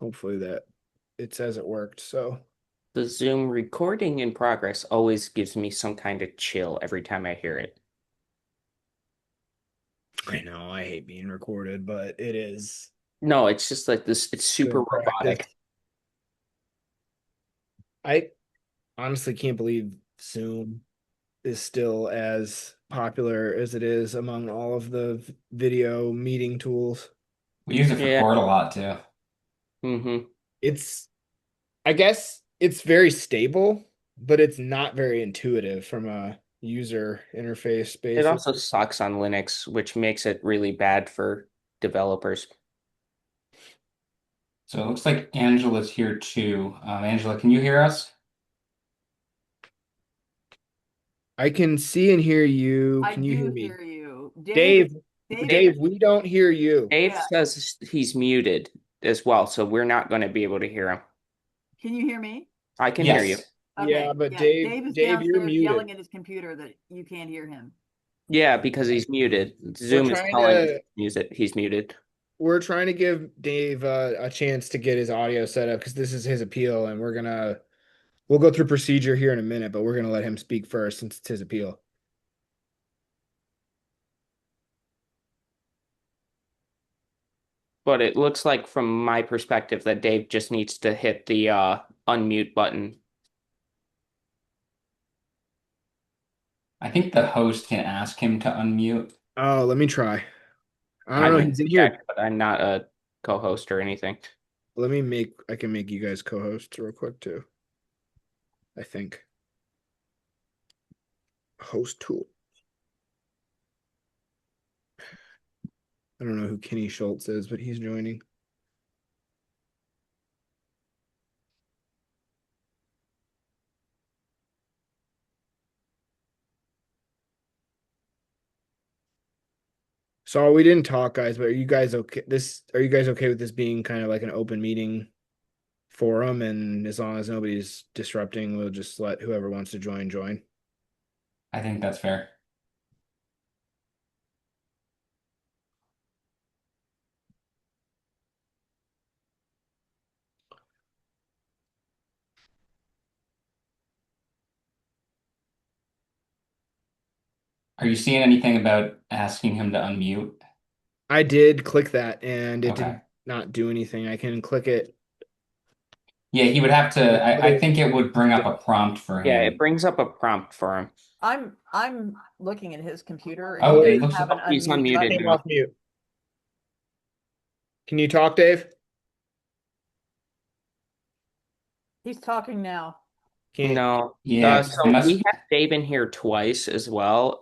hopefully that it says it worked. So The Zoom recording in progress always gives me some kind of chill every time I hear it. I know I hate being recorded, but it is No, it's just like this, it's super good practice. robotic. I honestly can't believe Zoom is still as popular as it is among all of the video meeting tools. We use it for Yeah. court a lot too. hmm It's, I guess it's very stable, but it's not very intuitive from a user interface It basis. also sucks on Linux, which makes it really bad for developers. So it looks like Angela's here too. Angela, can you hear us? I can see and hear you. I Can you hear do me? hear you. Dave is Dave, Dave Dave, Dave, is we don't hear you. Dave yeah. says he's muted as well, so we're not going to be able to hear him. Can you hear me? I can hear you. Yes. Yeah, Okay. but Yeah. Dave, Dave is Dave, you're downstairs muted. yelling at his computer that you can't hear him. Yeah, because he's muted. We're Zoom is trying telling us to he's muted. we're trying to give Dave a chance to get his audio set up because this is his appeal, and we'll go through procedure here in a minute, but we're gonna let him speak first since it's his appeal. But it looks like from my perspective that Dave just needs to hit the unmute button. I think the host can ask him to unmute. Oh, let me try. I I don't know. can He's in check, here. but I'm not a co-host or anything. I can make you guys co-hosts real quick too. I think. Host tool. I don't know who Kenny Schultz is, but he's joining. So we didn't talk, guys, but are you guys okay? Are you guys okay with this being kind of like an open meeting forum? And as long as nobody's disrupting, we'll just let whoever wants to join join. I think that's fair. Are you seeing anything about asking him to unmute? I did click that and it did Okay. not do anything. I can click it. Yeah, he would have to. I think it would bring up a prompt for Yeah, it him. brings up a prompt for him. I'm looking at his computer and he Oh, it doesn't looks. have an He's unmute unmuted button. Came now. off mute. Can you talk, Dave? He's talking now. Can't. No. Yeah, it So we must have Dave in here twice as well.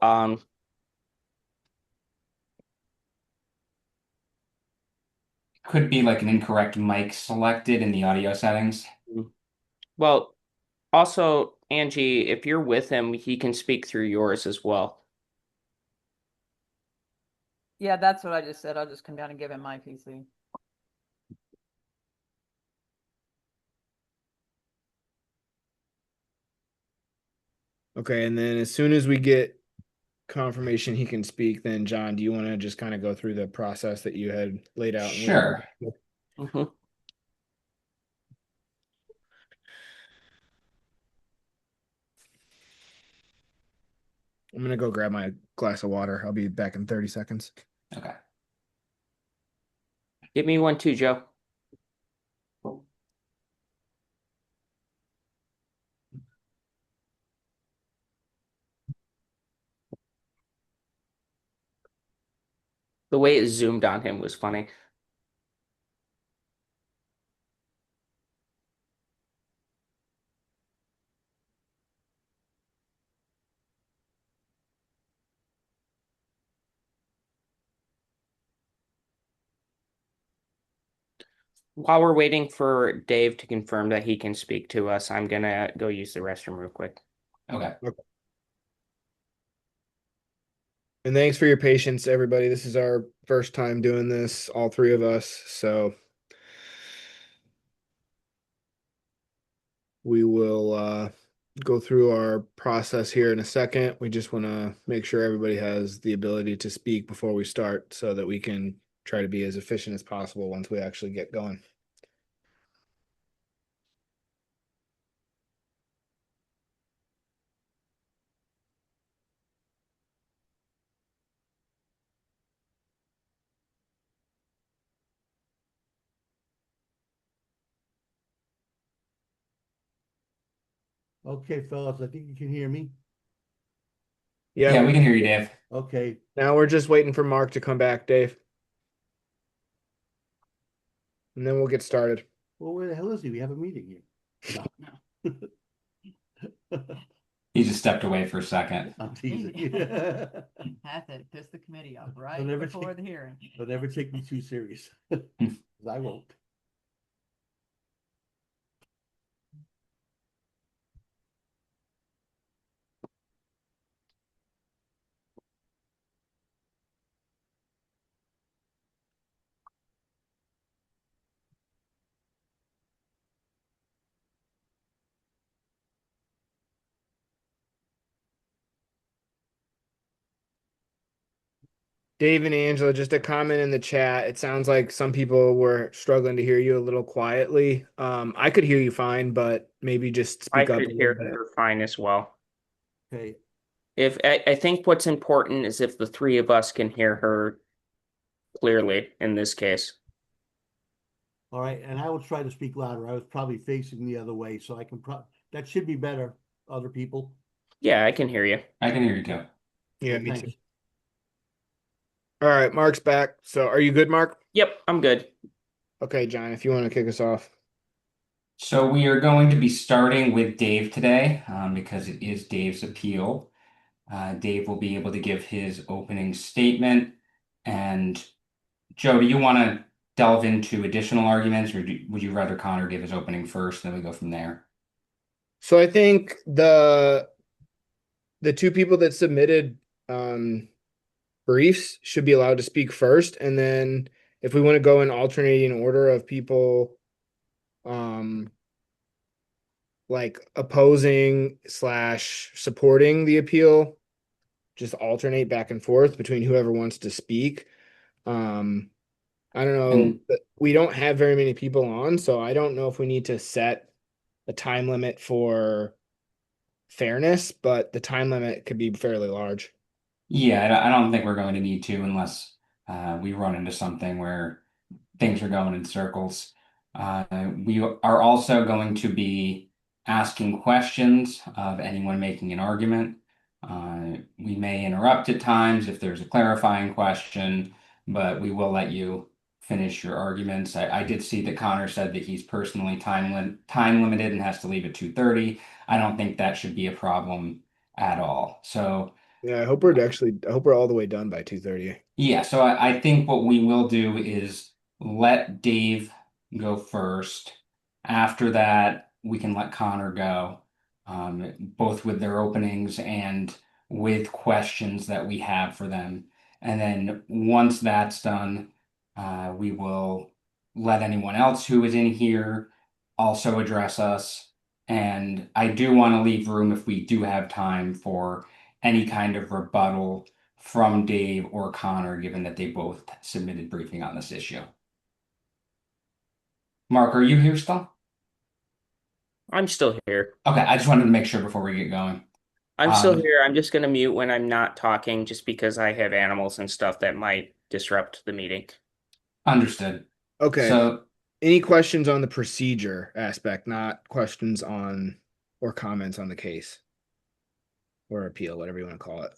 could be like an incorrect mic selected in the audio settings. Well, also, Angie, if you're with him, he can speak through yours as well. Yeah, that's what I just said. I'll just come down and give him my PC. Okay, and then as soon as we get confirmation he can speak, then John, do you want to just kind of go through the process that you had laid out? Sure. Mhm. I'm gonna go grab my glass of water. I'll be back in 30 seconds. Okay. Give me one too, Joe. The way it zoomed on him was funny. While we're waiting for Dave to confirm that he can speak to us, I'm gonna go use the restroom real quick. Okay. Okay. And thanks for your patience, everybody. This is our first time doing this, all three of us. So we will go through our process here in a second. We just want to make sure everybody has the ability to speak before we start so that we can try to be as efficient as possible once we actually get going. Okay, fellas, I think you can hear me. Yeah, Yeah, we can hear you, Dave. Okay, now we're just waiting for Mark to come back, Dave. And then we'll get started. well, where the hell is he? We have a meeting here. No. He just stepped away for a second. I'm teasing. Have to piss the committee off Don't right ever before take- the hearing. Don't ever take me too serious. 'Cause I won't. Dave and Angela, just a comment in the chat. It sounds like some people were struggling to hear you a little quietly. I could hear you fine, but maybe just I speak up a could little hear bit. her fine as well. Okay, If I think what's important is if the three of us can hear her clearly in this case. all right, and I will try to speak louder. I was probably facing the other way, so I can that should be better, other people. Yeah, I can hear you. I can hear you too. Yeah, Okay, me thanks. too. All right, Mark's back. So are you good, Mark? Yep, I'm good. Okay, John, if you want to kick us off. So we are going to be starting with Dave today, because it is Dave's appeal. Dave will be able to give his opening statement. And Joe, do you want to delve into additional arguments, or would you rather Connor give his opening first, and then we go from there? So I think the two people that submitted briefs should be allowed to speak first, and then if we want to go in alternating order of people like opposing slash supporting the appeal, just alternate back and forth between whoever wants to speak. I don't know, And but we don't have very many people on, so I don't know if we need to set a time limit for fairness, but the time limit could be fairly large. yeah, I don't think we're going to need to unless we run into something where things are going in circles. We are also going to be asking questions of anyone making an argument. We may interrupt at times if there's a clarifying question, but we will let you finish your arguments. I did see that Connor said that he's personally time limited and has to leave at 2:30. I don't think that should be a problem at all. So Yeah, I hope we're all the way done by 2:30. yeah, so I think what we will do is let Dave go first. After that, we can let Connor go, both with their openings and with questions that we have for them. And then once that's done, we will let anyone else who is in here also address us. And I do want to leave room if we do have time for any kind of rebuttal from Dave or Connor, given that they both submitted briefing on this issue. Mark, are you here still? I'm still here. Okay, I just wanted to make sure before we get going. I'm still Um, here. I'm just gonna mute when I'm not talking just because I have animals and stuff that might disrupt the meeting. Understood. Okay. So, Any questions on the procedure aspect, not questions on or comments on the case or appeal, whatever you want to call it.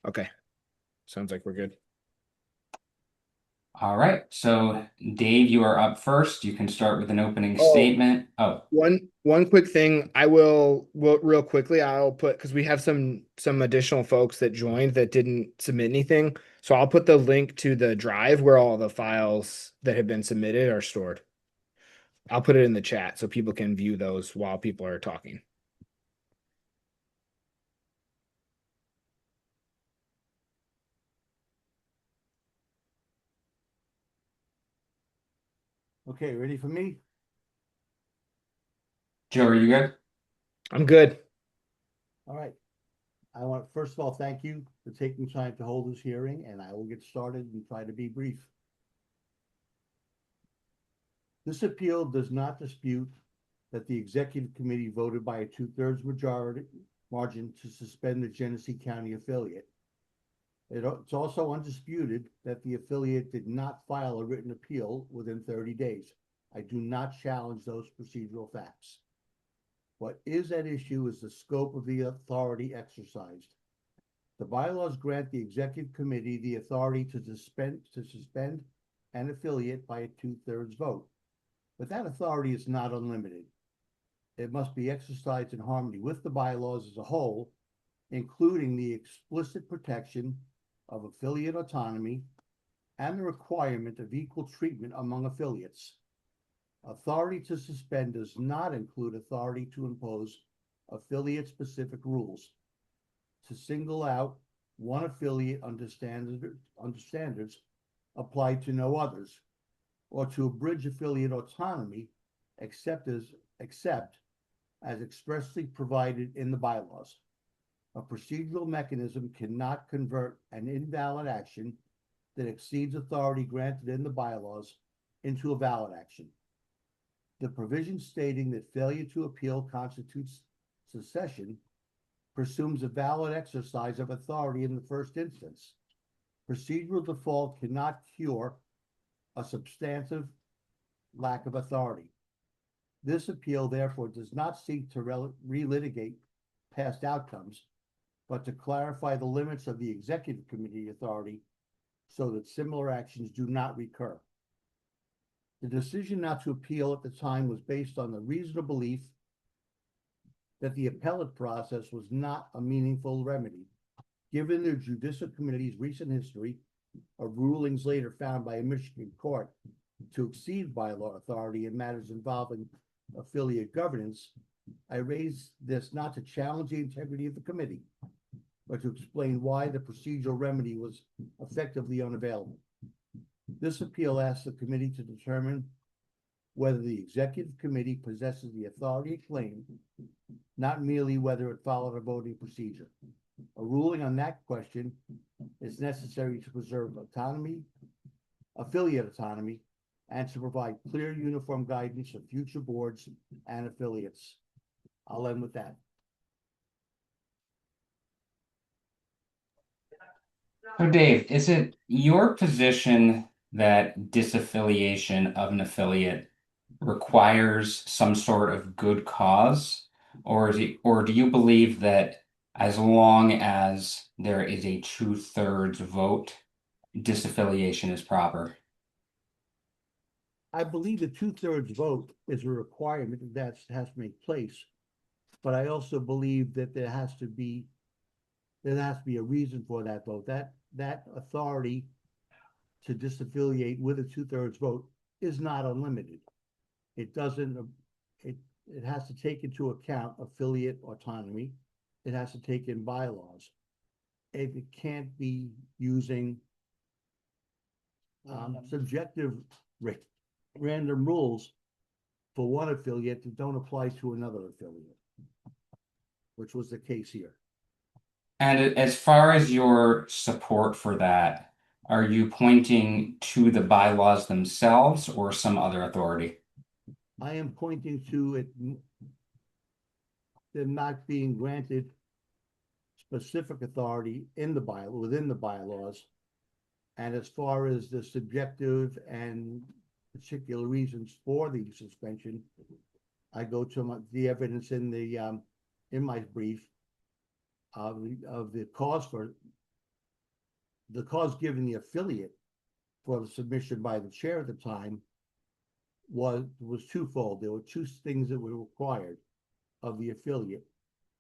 Okay. Sounds like we're good. all right. So, Dave, you are up first. You can start with an opening Oh. statement. Oh, One quick thing I will real quickly I'll put because we have some additional folks that joined that didn't submit anything. So I'll put the link to the drive where all the files that have been submitted are stored. I'll put it in the chat so people can view those while people are talking. Okay, ready for me? Joe, are you good? I'm good. All right. I want, first of all, thank you for taking time to hold this hearing, and I will get started and try to be brief. This appeal does not dispute that the executive committee voted by a 2/3 majority margin to suspend the Genesee County affiliate. It's also undisputed that the affiliate did not file a written appeal within 30 days. I do not challenge those procedural facts. What is at issue is the scope of the authority exercised. The bylaws grant the executive committee the authority to suspend an affiliate by a 2/3 vote. But that authority is not unlimited. It must be exercised in harmony with the bylaws as a whole, including the explicit protection of affiliate autonomy and the requirement of equal treatment among affiliates. Authority to suspend does not include authority to impose affiliate-specific rules, to single out one affiliate under standards applied to no others, or to abridge affiliate autonomy except as expressly provided in the bylaws. A procedural mechanism cannot convert an invalid action that exceeds authority granted in the bylaws into a valid action. The provision stating that failure to appeal constitutes secession presumes a valid exercise of authority in the first instance. Procedural default cannot cure a substantive lack of authority. This appeal, therefore, does not seek to relitigate past outcomes, but to clarify the limits of the executive committee authority so that similar actions do not recur. The decision not to appeal at the time was based on the reasonable belief that the appellate process was not a meaningful remedy, given the Judicial Committee's recent history of rulings later found by a Michigan court to exceed bylaw authority in matters involving affiliate governance. I raise this not to challenge the integrity of the committee, but to explain why the procedural remedy was effectively unavailable. This appeal asks the committee to determine whether the executive committee possesses the authority claimed, not merely whether it followed a voting procedure. A ruling on that question is necessary to preserve autonomy, affiliate autonomy, and to provide clear, uniform guidance for future boards and affiliates. I'll end with that. So Dave, is it your position that disaffiliation of an affiliate requires some sort of good cause? Or do you believe that as long as there is a 2/3 vote, disaffiliation is proper? I believe the 2/3 vote is a requirement that has to make place, but I also believe that there has to be a reason for that vote. That authority to disaffiliate with a 2/3 vote is not unlimited. It doesn't. It has to take into account affiliate autonomy. It has to take in bylaws. It can't be using subjective random rules for one affiliate that don't apply to another affiliate, which was the case here. And as far as your support for that, are you pointing to the bylaws themselves or some other authority? I am pointing to it, them not being granted specific authority in the within the bylaws. And as far as the subjective and particular reasons for the suspension, I go to the evidence in my brief of the cause given the affiliate for the submission by the chair at the time was twofold. There were two things that were required of the affiliate.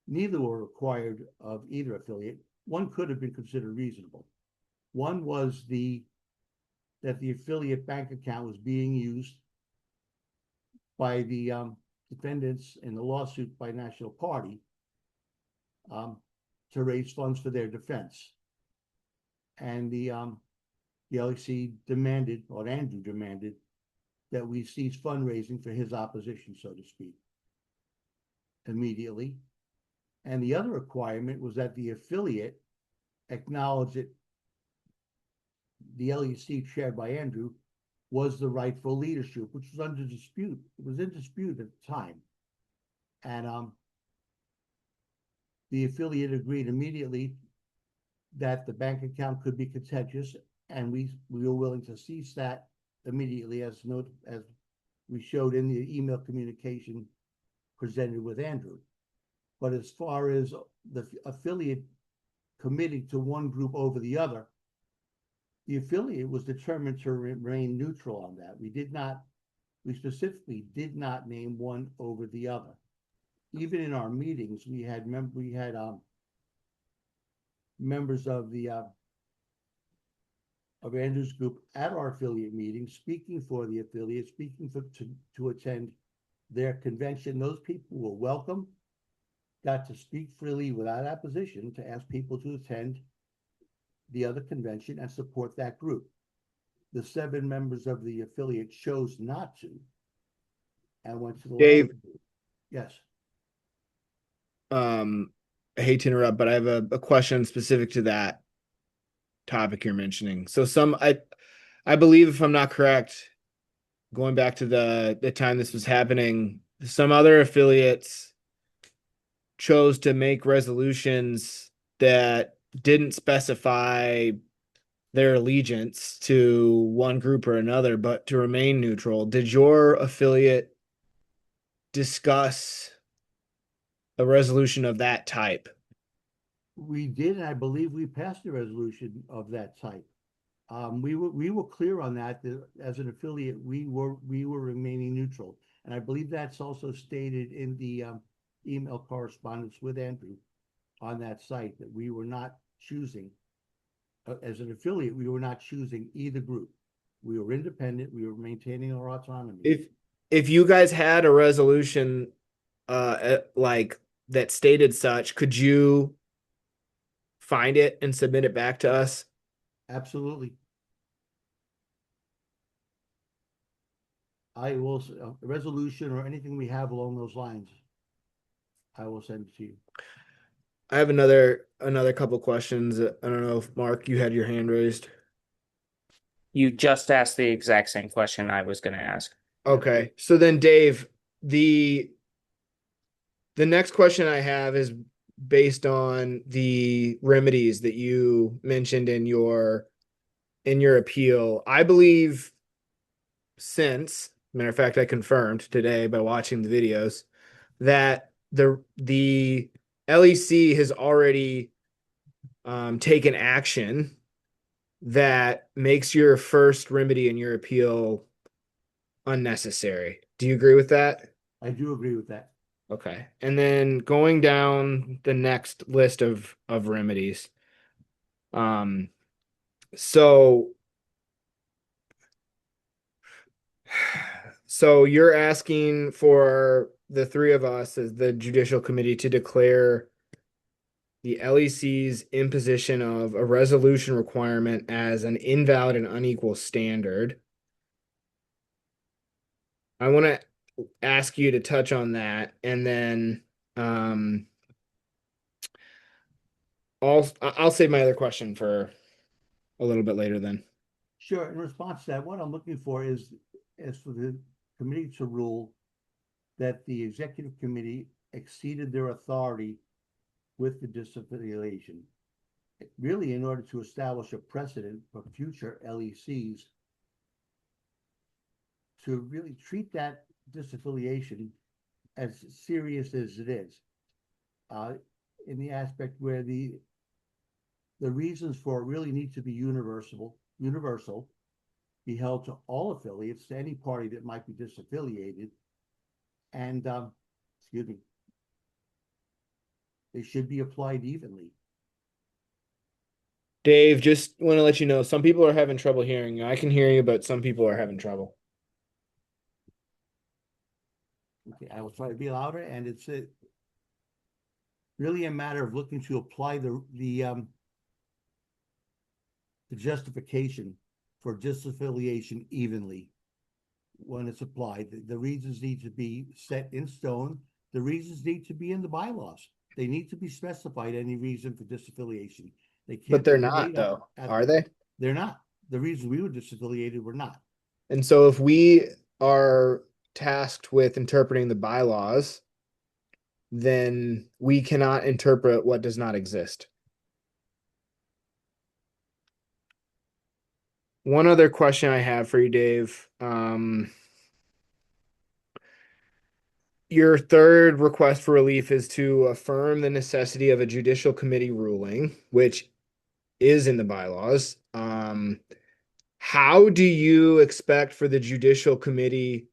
Neither were required of either affiliate. One could have been considered reasonable. One was that the affiliate bank account was being used by the defendants in the lawsuit by National Party to raise funds for their defense. And the LEC demanded, or Andrew demanded, that we cease fundraising for his opposition, so to speak, immediately. And the other requirement was that the affiliate acknowledge that the LEC chaired by Andrew was the rightful leadership, which was under dispute. It was in dispute at the time. And the affiliate agreed immediately that the bank account could be contentious, and we were willing to cease that immediately, as we showed in the email communication presented with Andrew. But as far as the affiliate committing to one group over the other, the affiliate was determined to remain neutral on that. We specifically did not name one over the other. Even in our meetings, we had members of Andrew's group at our affiliate meetings, speaking for the affiliate, speaking to attend their convention. Those people were welcome, got to speak freely without opposition, to ask people to attend the other convention and support that group. The 7 members of the affiliate chose not to and went to the Dave. last group. Yes. I hate to interrupt, but I have a question specific to that topic you're mentioning. So I believe, if I'm not correct, going back to the time this was happening, some other affiliates chose to make resolutions that didn't specify their allegiance to one group or another, but to remain neutral. Did your affiliate discuss a resolution of that type? We did, and I believe we passed a resolution of that type. We were clear on that as an affiliate, we were remaining neutral. And I believe that's also stated in the email correspondence with Andrew on that site, that we were not choosing, as an affiliate, we were not choosing either group. We were independent, we were maintaining our autonomy. If you guys had a resolution like that stated such, could you find it and submit it back to us? Absolutely. I will, a resolution or anything we have along those lines, I will send it to you. I have another couple questions. I don't know if Mark, you had your hand raised. You just asked the exact same question I was going to ask. Okay. So then Dave, the next question I have is based on the remedies that you mentioned in your appeal. I believe, matter of fact, I confirmed today by watching the videos that the LEC has already taken action that makes your first remedy in your appeal unnecessary. Do you agree with that? I do agree with that. Okay. And then going down the next list of remedies. So you're asking for the 3 of us as the Judicial Committee to declare the LEC's imposition of a resolution requirement as an invalid and unequal standard. I want to ask you to touch on that, and then I'll save my other question for a little bit later then. Sure. In response to that, what I'm looking for is for the committee to rule that the executive committee exceeded their authority with the disaffiliation, really in order to establish a precedent for future LECs to really treat that disaffiliation as serious as it is, in the aspect where the reasons for it really need to be universal, be held to all affiliates, to any party that might be disaffiliated, and excuse me, they should be applied evenly. Dave, just want to let you know, some people are having trouble hearing you. I can hear you, but some people are having trouble. Okay, I will try to be louder, and it's really a matter of looking to apply the justification for disaffiliation evenly when it's applied. The reasons need to be set in stone. The reasons need to be in the bylaws. They need to be specified, any reason for disaffiliation. They can't. But they're not, though, are they? They're not. The reasons we were disaffiliated were not. And so if we are tasked with interpreting the bylaws, then we cannot interpret what does not exist. One other question I have for you, Dave. Your third request for relief is to affirm the necessity of a judicial committee ruling, which is in the bylaws. How do you expect for the judicial committee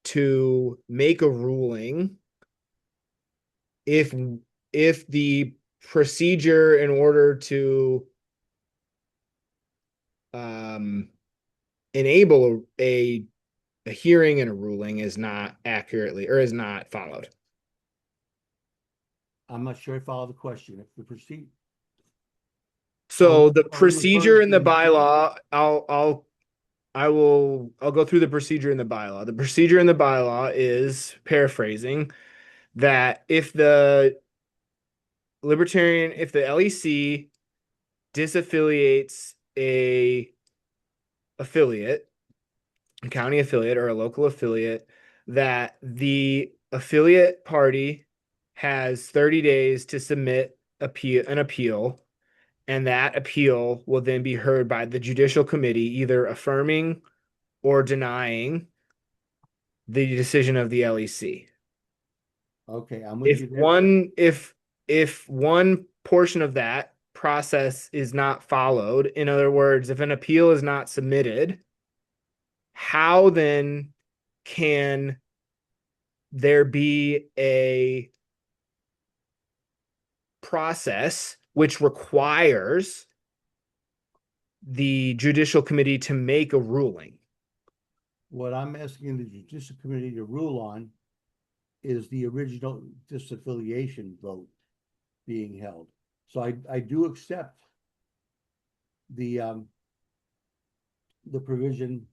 to make a ruling if the procedure in order to enable a hearing and a ruling is not accurately or is not followed? I'm not sure I follow the question. If the proceed, So the are you referring procedure in the to, bylaw, I'll go through the procedure in the bylaw. The procedure in the bylaw is paraphrasing that if the LEC disaffiliates a county affiliate or a local affiliate, that the affiliate party has 30 days to submit an appeal, and that appeal will then be heard by the judicial committee, either affirming or denying the decision of the LEC. okay, I'm with you there. If one portion of that process is not followed, in other words, if an appeal is not submitted, how then can there be a process which requires the judicial committee to make a ruling? What I'm asking the judicial committee to rule on is the original disaffiliation vote being held. So I do accept the provision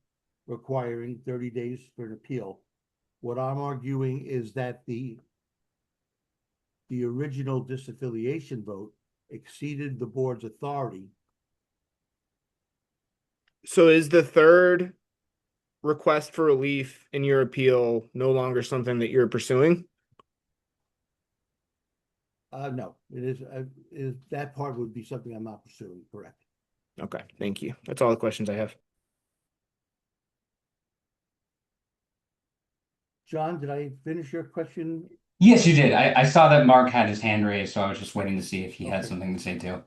requiring 30 days for an appeal. What I'm arguing is that the original disaffiliation vote exceeded the board's authority. So is the third request for relief in your appeal no longer something that you're pursuing? No, is that part would be something I'm not pursuing, correct? Okay, thank you. That's all the questions I have. John, did I finish your question? Yes, you did. I saw that Mark had his hand raised, so I was just waiting to see if he had Okay. something to say too.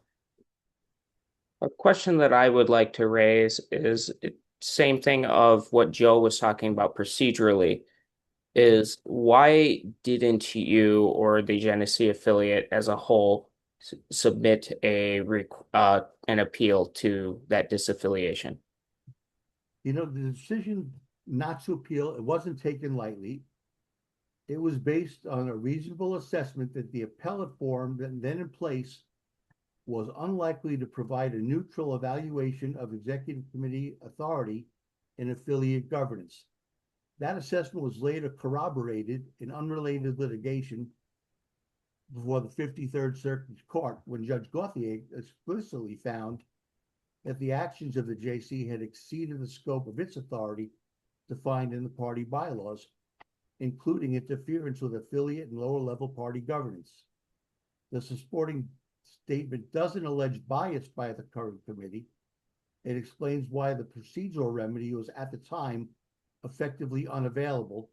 A question that I would like to raise is same thing of what Joe was talking about procedurally, is why didn't you or the Genesee affiliate as a whole submit an appeal to that disaffiliation? You know, the decision not to appeal, it wasn't taken lightly. It was based on a reasonable assessment that the appellate form then in place was unlikely to provide a neutral evaluation of executive committee authority in affiliate governance. That assessment was later corroborated in unrelated litigation before the 53rd Circuit Court when Judge Gauthier explicitly found that the actions of the JC had exceeded the scope of its authority defined in the party bylaws, including interference with affiliate and lower level party governance. The supporting statement doesn't allege bias by the current committee. It explains why the procedural remedy was at the time effectively unavailable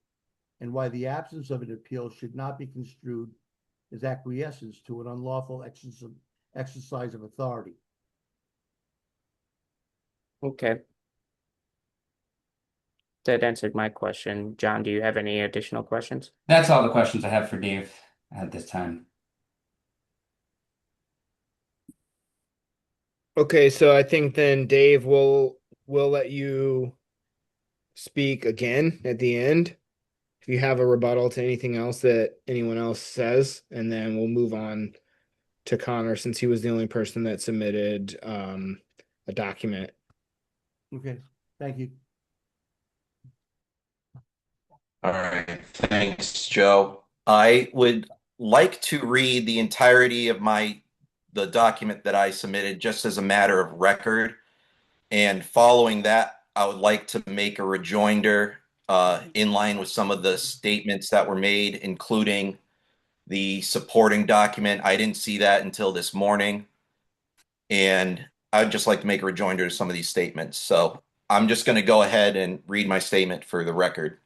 and why the absence of an appeal should not be construed as acquiescence to an unlawful exercise of authority. Okay. That answered my question. John, do you have any additional questions? That's all the questions I have for Dave at this time. Okay, so I think then Dave will let you speak again at the end if you have a rebuttal to anything else that anyone else says, and then we'll move on to Connor since he was the only person that submitted a document. Okay, thank you. All right, thanks, Joe. I would like to read the entirety of the document that I submitted just as a matter of record. And following that, I would like to make a rejoinder in line with some of the statements that were made, including the supporting document. I didn't see that until this morning. And I'd just like to make a rejoinder to some of these statements. So I'm just going to go ahead and read my statement for the record.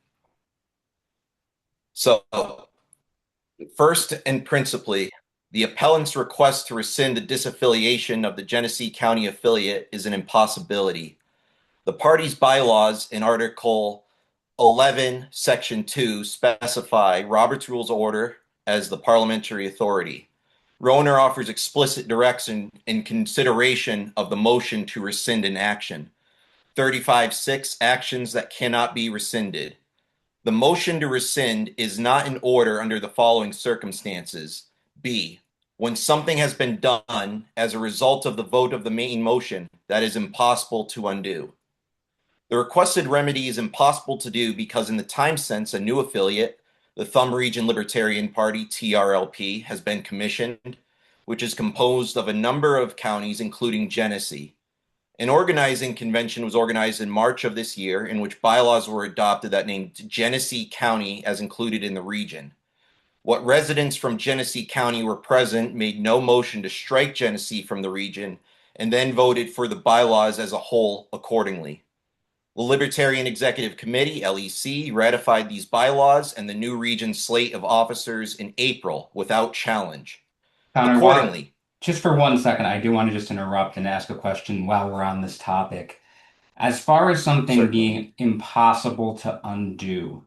So first and principally, the appellant's request to rescind the disaffiliation of the Genesee County affiliate is an impossibility. The party's bylaws in Article 11, Section 2 specify Robert's Rules of Order as the parliamentary authority. Rohner offers explicit direction in consideration of the motion to rescind an action. 35.6 actions that cannot be rescinded. The motion to rescind is not in order under the following circumstances. B, when something has been done as a result of the vote of the main motion that is impossible to undo. The requested remedy is impossible to do because in the time since a new affiliate, the Thumb Region Libertarian Party, TRLP, has been commissioned, which is composed of a number of counties, including Genesee. An organizing convention was organized in March of this year in which bylaws were adopted that named Genesee County as included in the region. What residents from Genesee County were present made no motion to strike Genesee from the region and then voted for the bylaws as a whole accordingly. The Libertarian Executive Committee, LEC, ratified these bylaws and the new region slate of officers in April without challenge. Connor, Accordingly, just for 1 second, I do want to just interrupt and ask a question while we're on this topic. As far as something certainly. being impossible to undo,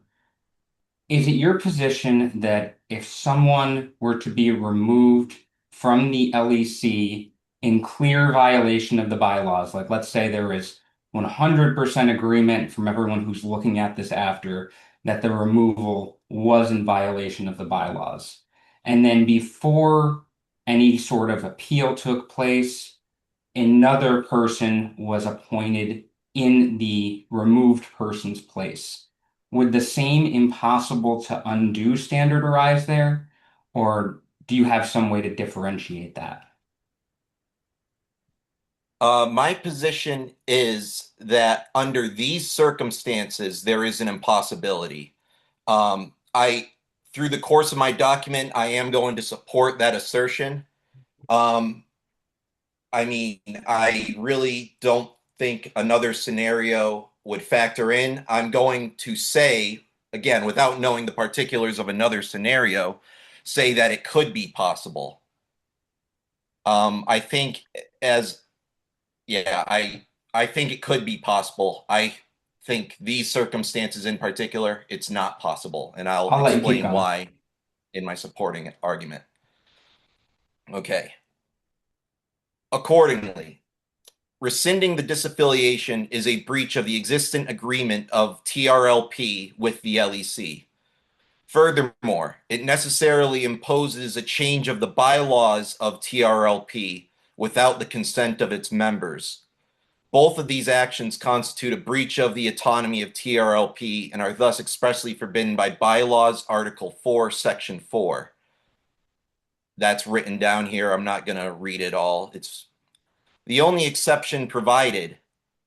is it your position that if someone were to be removed from the LEC in clear violation of the bylaws, like let's say there is 100% agreement from everyone who's looking at this after that the removal was in violation of the bylaws, and then before any sort of appeal took place, another person was appointed in the removed person's place, would the same impossible to undo standard arise there? Or do you have some way to differentiate that? My position is that under these circumstances, there is an impossibility. Through the course of my document, I am going to support that assertion. I mean, I really don't think another scenario would factor in. I'm going to say, again, without knowing the particulars of another scenario, say that it could be possible. I think as yeah, I think it could be possible. I think these circumstances in particular, it's not possible, and I'll I'll let you keep explain going. why in my supporting argument. Okay. Accordingly, rescinding the disaffiliation is a breach of the existing agreement of TRLP with the LEC. Furthermore, it necessarily imposes a change of the bylaws of TRLP without the consent of its members. Both of these actions constitute a breach of the autonomy of TRLP and are thus expressly forbidden by Bylaws Article 4, Section 4. That's written down here. I'm not going to read it all. It's the only exception provided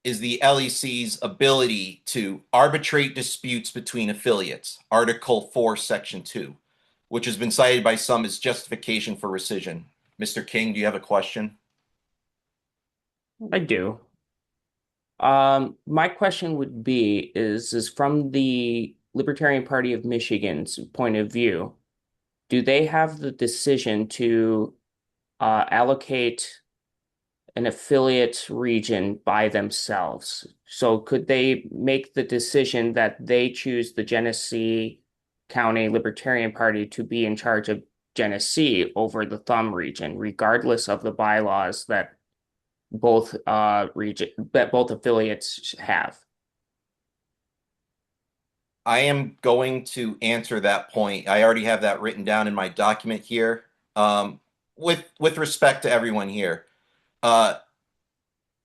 is the LEC's ability to arbitrate disputes between affiliates, Article 4, Section 2, which has been cited by some as justification for rescission. Mr. King, do you have a question? I do. My question would be is from the Libertarian Party of Michigan's point of view, do they have the decision to allocate an affiliate region by themselves? So could they make the decision that they choose the Genesee County Libertarian Party to be in charge of Genesee over the Thumb region, regardless of the bylaws that both affiliates have? I am going to answer that point. I already have that written down in my document here. With respect to everyone here, can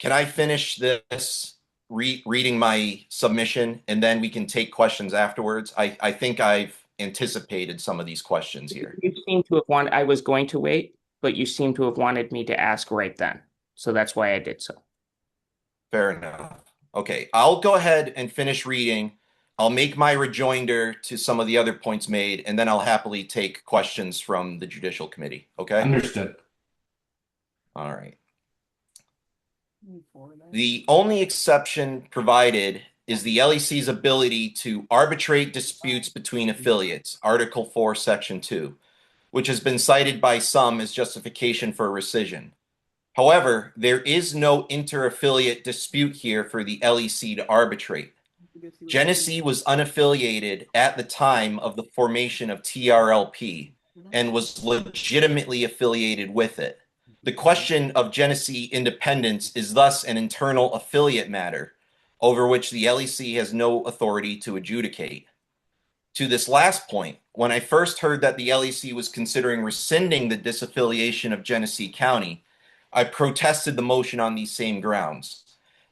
I finish this reading my submission and then we can take questions afterwards? I think I've anticipated some of these questions here. You seem to have wanted, I was going to wait, but you seem to have wanted me to ask right then. So that's why I did so. Fair enough. Okay, I'll go ahead and finish reading. I'll make my rejoinder to some of the other points made, and then I'll happily take questions from the Judicial Committee. Okay? Understood. All right. The only exception provided is the LEC's ability to arbitrate disputes between affiliates, Article 4, Section 2, which has been cited by some as justification for rescission. However, there is no inter-affiliate dispute here for the LEC to arbitrate. Genesee was unaffiliated at the time of the formation of TRLP and was legitimately affiliated with it. The question of Genesee independence is thus an internal affiliate matter over which the LEC has no authority to adjudicate. To this last point, when I first heard that the LEC was considering rescinding the disaffiliation of Genesee County, I protested the motion on these same grounds.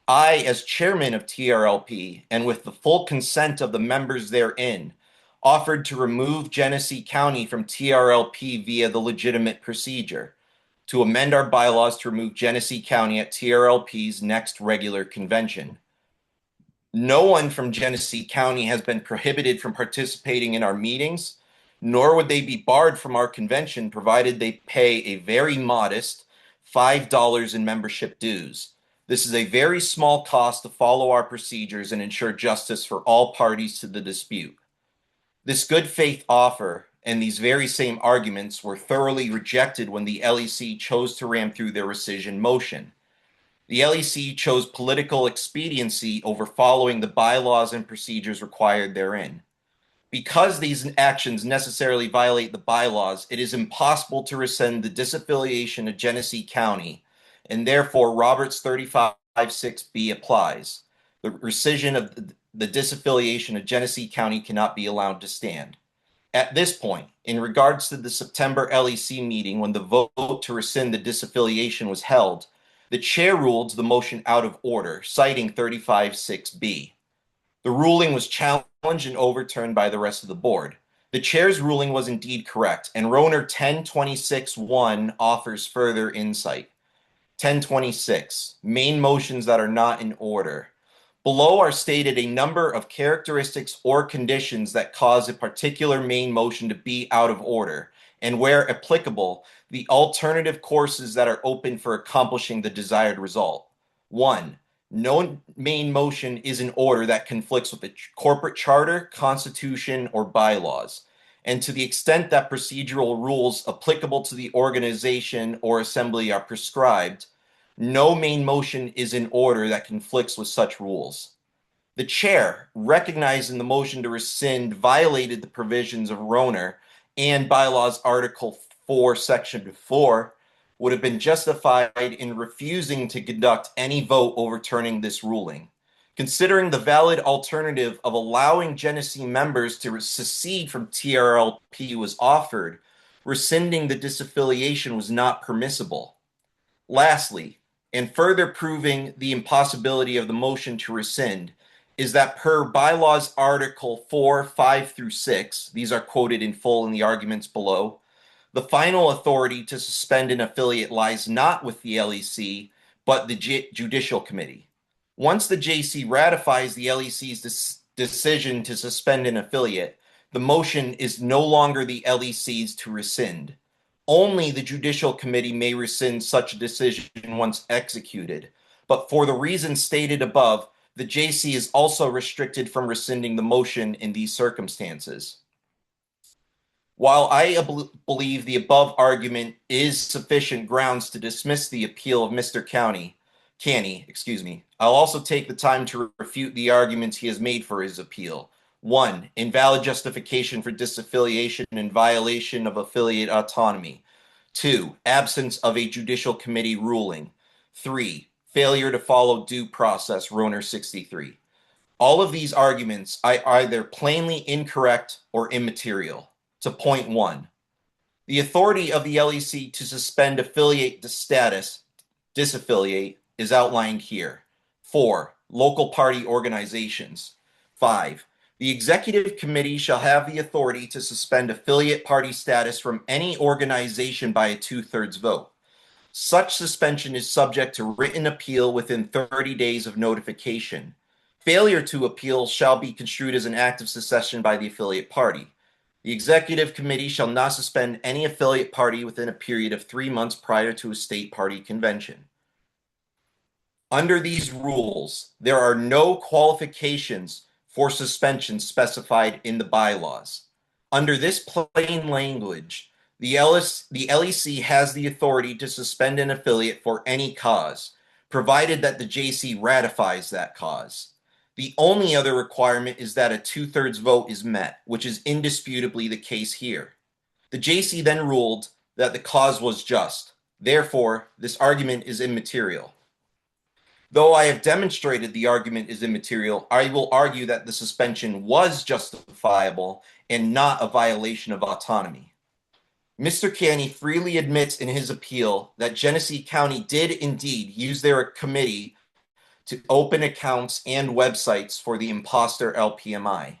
I, as chairman of TRLP, and with the full consent of the members therein, offered to remove Genesee County from TRLP via the legitimate procedure, to amend our bylaws to remove Genesee County at TRLP's next regular convention. No one from Genesee County has been prohibited from participating in our meetings, nor would they be barred from our convention provided they pay a very modest $5 in membership dues. This is a very small cost to follow our procedures and ensure justice for all parties to the dispute. This good faith offer and these very same arguments were thoroughly rejected when the LEC chose to ram through their rescission motion. The LEC chose political expediency over following the bylaws and procedures required therein. Because these actions necessarily violate the bylaws, it is impossible to rescind the disaffiliation of Genesee County, and therefore Roberts 35(6)(b) applies. The rescission of the disaffiliation of Genesee County cannot be allowed to stand. At this point, in regards to the September LEC meeting when the vote to rescind the disaffiliation was held, the chair ruled the motion out of order, citing 35(6)(b). The ruling was challenged and overturned by the rest of the board. The chair's ruling was indeed correct, and Roner 1026-1 offers further insight. 1026, main motions that are not in order. Below are stated a number of characteristics or conditions that cause a particular main motion to be out of order, and where applicable, the alternative courses that are open for accomplishing the desired result. 1. No main motion is in order that conflicts with the corporate charter, constitution, or bylaws. And to the extent that procedural rules applicable to the organization or assembly are prescribed, no main motion is in order that conflicts with such rules. The chair, recognizing the motion to rescind violated the provisions of Roner and bylaws Article 4, Section 4, would have been justified in refusing to conduct any vote overturning this ruling. Considering the valid alternative of allowing Genesee members to secede from TRLP was offered, rescinding the disaffiliation was not permissible. Lastly, and further proving the impossibility of the motion to rescind, is that per bylaws Article 4, 5 through 6, these are quoted in full in the arguments below, the final authority to suspend an affiliate lies not with the LEC, but the Judicial Committee. Once the JC ratifies the LEC's decision to suspend an affiliate, the motion is no longer the LEC's to rescind. Only the Judicial Committee may rescind such a decision once executed, but for the reasons stated above, the JC is also restricted from rescinding the motion in these circumstances. While I believe the above argument is sufficient grounds to dismiss the appeal of Mr. Canny, I'll also take the time to refute the arguments he has made for his appeal. 1. Invalid justification for disaffiliation in violation of affiliate autonomy. 2. Absence of a Judicial Committee ruling. 3. Failure to follow due process, Roner 63. All of these arguments are either plainly incorrect or immaterial. To point 1. The authority of the LEC to suspend affiliate status, disaffiliate, is outlined here. 4. Local party organizations. 5. The Executive Committee shall have the authority to suspend affiliate party status from any organization by a 2/3 vote. Such suspension is subject to written appeal within 30 days of notification. Failure to appeal shall be construed as an act of secession by the affiliate party. The Executive Committee shall not suspend any affiliate party within a period of 3 months prior to a state party convention. Under these rules, there are no qualifications for suspension specified in the bylaws. Under this plain language, the LEC has the authority to suspend an affiliate for any cause, provided that the JC ratifies that cause. The only other requirement is that a 2/3 vote is met, which is indisputably the case here. The JC then ruled that the cause was just. Therefore, this argument is immaterial. Though I have demonstrated the argument is immaterial, I will argue that the suspension was justifiable and not a violation of autonomy. Mr. Canny freely admits in his appeal that Genesee County did indeed use their committee to open accounts and websites for the imposter LPMI.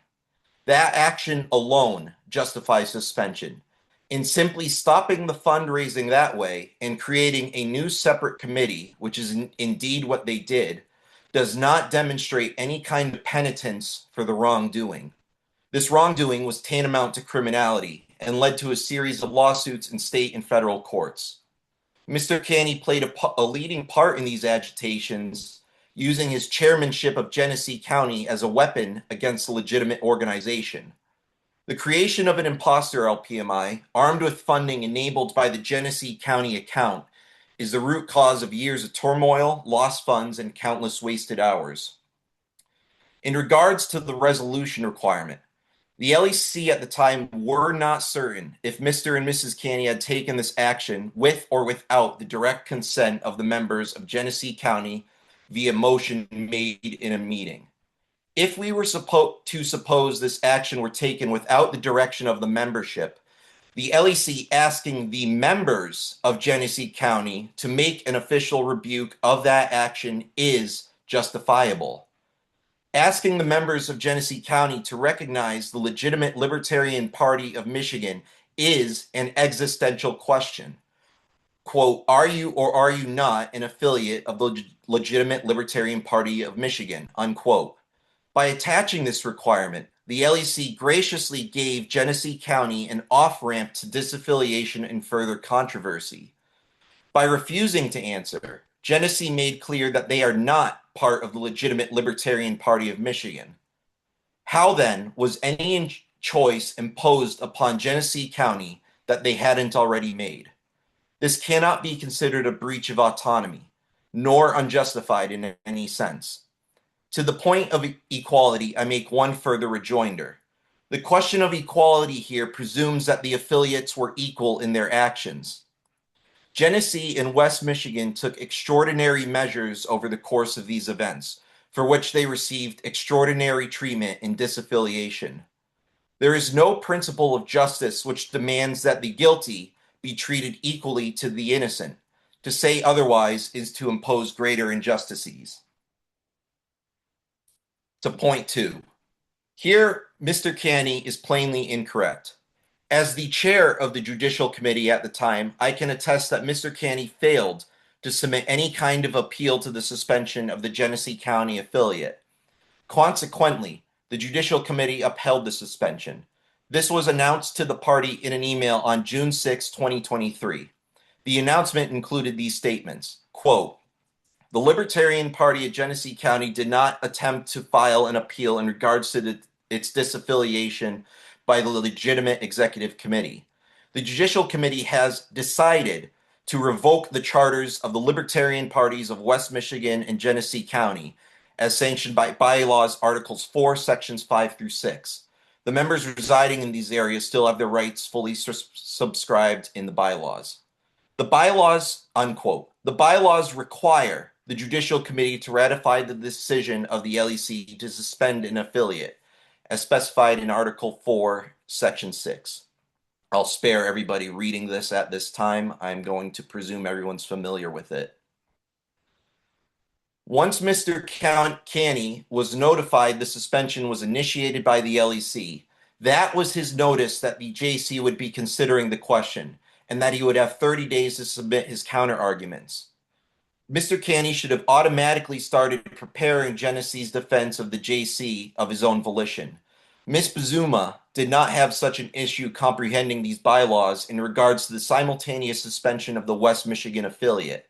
That action alone justifies suspension. In simply stopping the fundraising that way and creating a new separate committee, which is indeed what they did, does not demonstrate any kind of penitence for the wrongdoing. This wrongdoing was tantamount to criminality and led to a series of lawsuits in state and federal courts. Mr. Canny played a leading part in these agitations, using his chairmanship of Genesee County as a weapon against a legitimate organization. The creation of an imposter LPMI, armed with funding enabled by the Genesee County account, is the root cause of years of turmoil, lost funds, and countless wasted hours. In regards to the resolution requirement, the LEC at the time were not certain if Mr. and Mrs. Canny had taken this action with or without the direct consent of the members of Genesee County via motion made in a meeting. If we were to suppose this action were taken without the direction of the membership, the LEC asking the members of Genesee County to make an official rebuke of that action is justifiable. Asking the members of Genesee County to recognize the legitimate Libertarian Party of Michigan is an existential question. Quote, are you or are you not an affiliate of the legitimate Libertarian Party of Michigan? Unquote. By attaching this requirement, the LEC graciously gave Genesee County an off-ramp to disaffiliation and further controversy. By refusing to answer, Genesee made clear that they are not part of the legitimate Libertarian Party of Michigan. How then was any choice imposed upon Genesee County that they hadn't already made? This cannot be considered a breach of autonomy, nor unjustified in any sense. To the point of equality, I make one further rejoinder. The question of equality here presumes that the affiliates were equal in their actions. Genesee and West Michigan took extraordinary measures over the course of these events, for which they received extraordinary treatment and disaffiliation. There is no principle of justice which demands that the guilty be treated equally to the innocent. To say otherwise is to impose greater injustices. To point two. Here, Mr. Canny is plainly incorrect. As the chair of the Judicial Committee at the time, I can attest that Mr. Canny failed to submit any kind of appeal to the suspension of the Genesee County affiliate. Consequently, the Judicial Committee upheld the suspension. This was announced to the party in an email on June 6, 2023. The announcement included these statements, quote, the Libertarian Party of Genesee County did not attempt to file an appeal in regards to its disaffiliation by the legitimate executive committee. The Judicial Committee has decided to revoke the charters of the Libertarian Parties of West Michigan and Genesee County, as sanctioned by bylaws Articles 4, Sections 5 through 6. The members residing in these areas still have their rights fully subscribed in the bylaws. The bylaws, unquote, the bylaws require the Judicial Committee to ratify the decision of the LEC to suspend an affiliate, as specified in Article 4, Section 6. I'll spare everybody reading this at this time. I'm going to presume everyone's familiar with it. Once Mr. Canny was notified the suspension was initiated by the LEC, that was his notice that the JC would be considering the question and that he would have 30 days to submit his counter-arguments. Mr. Canny should have automatically started preparing Genesee's defense of the JC of his own volition. Ms. Bazuma did not have such an issue comprehending these bylaws in regards to the simultaneous suspension of the West Michigan affiliate.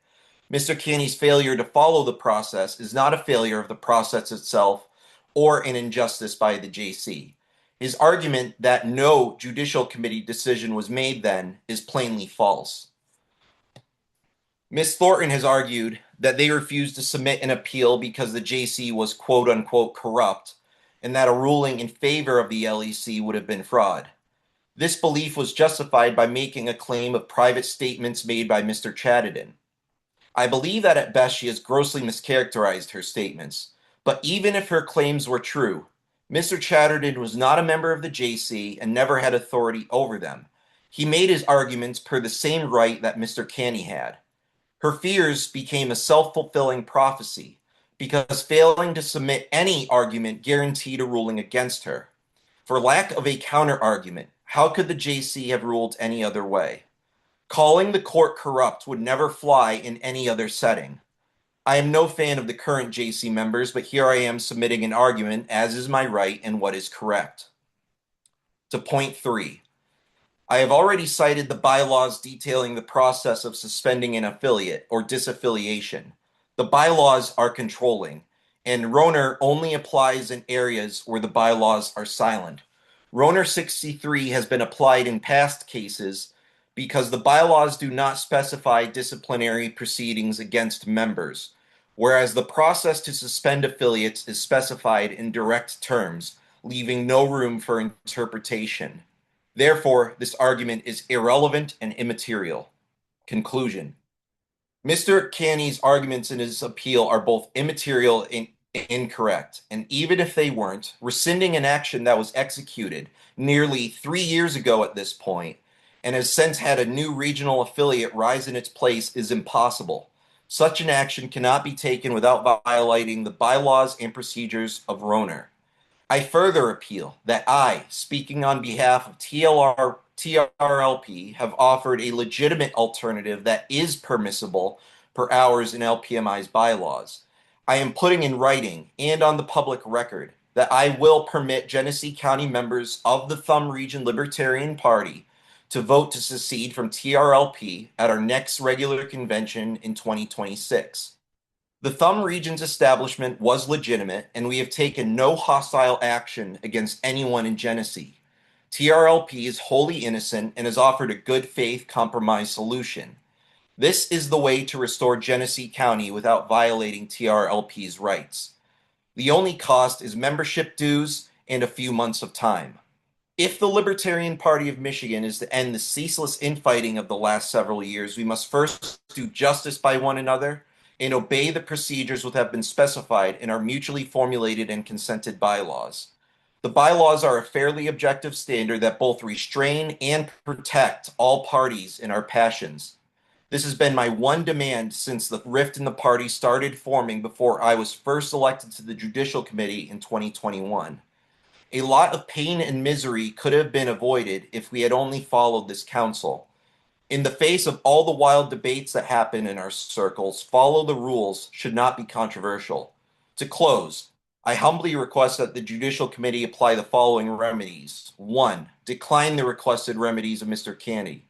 Mr. Canny's failure to follow the process is not a failure of the process itself or an injustice by the JC. His argument that no Judicial Committee decision was made then is plainly false. Ms. Thornton has argued that they refused to submit an appeal because the JC was quote unquote corrupt and that a ruling in favor of the LEC would have been fraud. This belief was justified by making a claim of private statements made by Mr. Chatterton. I believe that at best she has grossly mischaracterized her statements, but even if her claims were true, Mr. Chatterton was not a member of the JC and never had authority over them. He made his arguments per the same right that Mr. Canny had. Her fears became a self-fulfilling prophecy because failing to submit any argument guaranteed a ruling against her. For lack of a counter-argument, how could the JC have ruled any other way? Calling the court corrupt would never fly in any other setting. I am no fan of the current JC members, but here I am submitting an argument, as is my right and what is correct. To point 3. I have already cited the bylaws detailing the process of suspending an affiliate or disaffiliation. The bylaws are controlling, and Roner only applies in areas where the bylaws are silent. Roner 63 has been applied in past cases because the bylaws do not specify disciplinary proceedings against members, whereas the process to suspend affiliates is specified in direct terms, leaving no room for interpretation. Therefore, this argument is irrelevant and immaterial. Conclusion. Mr. Canny's arguments in his appeal are both immaterial and incorrect, and even if they weren't, rescinding an action that was executed nearly 3 years ago at this point, and has since had a new regional affiliate rise in its place is impossible. Such an action cannot be taken without violating the bylaws and procedures of Roner. I further appeal that I, speaking on behalf of TRLP, have offered a legitimate alternative that is permissible per hours in LPMI's bylaws. I am putting in writing and on the public record that I will permit Genesee County members of the Thumb Region Libertarian Party to vote to secede from TRLP at our next regular convention in 2026. The Thumb Region's establishment was legitimate, and we have taken no hostile action against anyone in Genesee. TRLP is wholly innocent and has offered a good faith compromise solution. This is the way to restore Genesee County without violating TRLP's rights. The only cost is membership dues and a few months of time. If the Libertarian Party of Michigan is to end the ceaseless infighting of the last several years, we must first do justice by one another and obey the procedures that have been specified in our mutually formulated and consented bylaws. The bylaws are a fairly objective standard that both restrain and protect all parties in our passions. This has been my one demand since the rift in the party started forming before I was first elected to the Judicial Committee in 2021. A lot of pain and misery could have been avoided if we had only followed this counsel. In the face of all the wild debates that happen in our circles, follow the rules should not be controversial. To close, I humbly request that the Judicial Committee apply the following remedies. 1. Decline the requested remedies of Mr. Canny.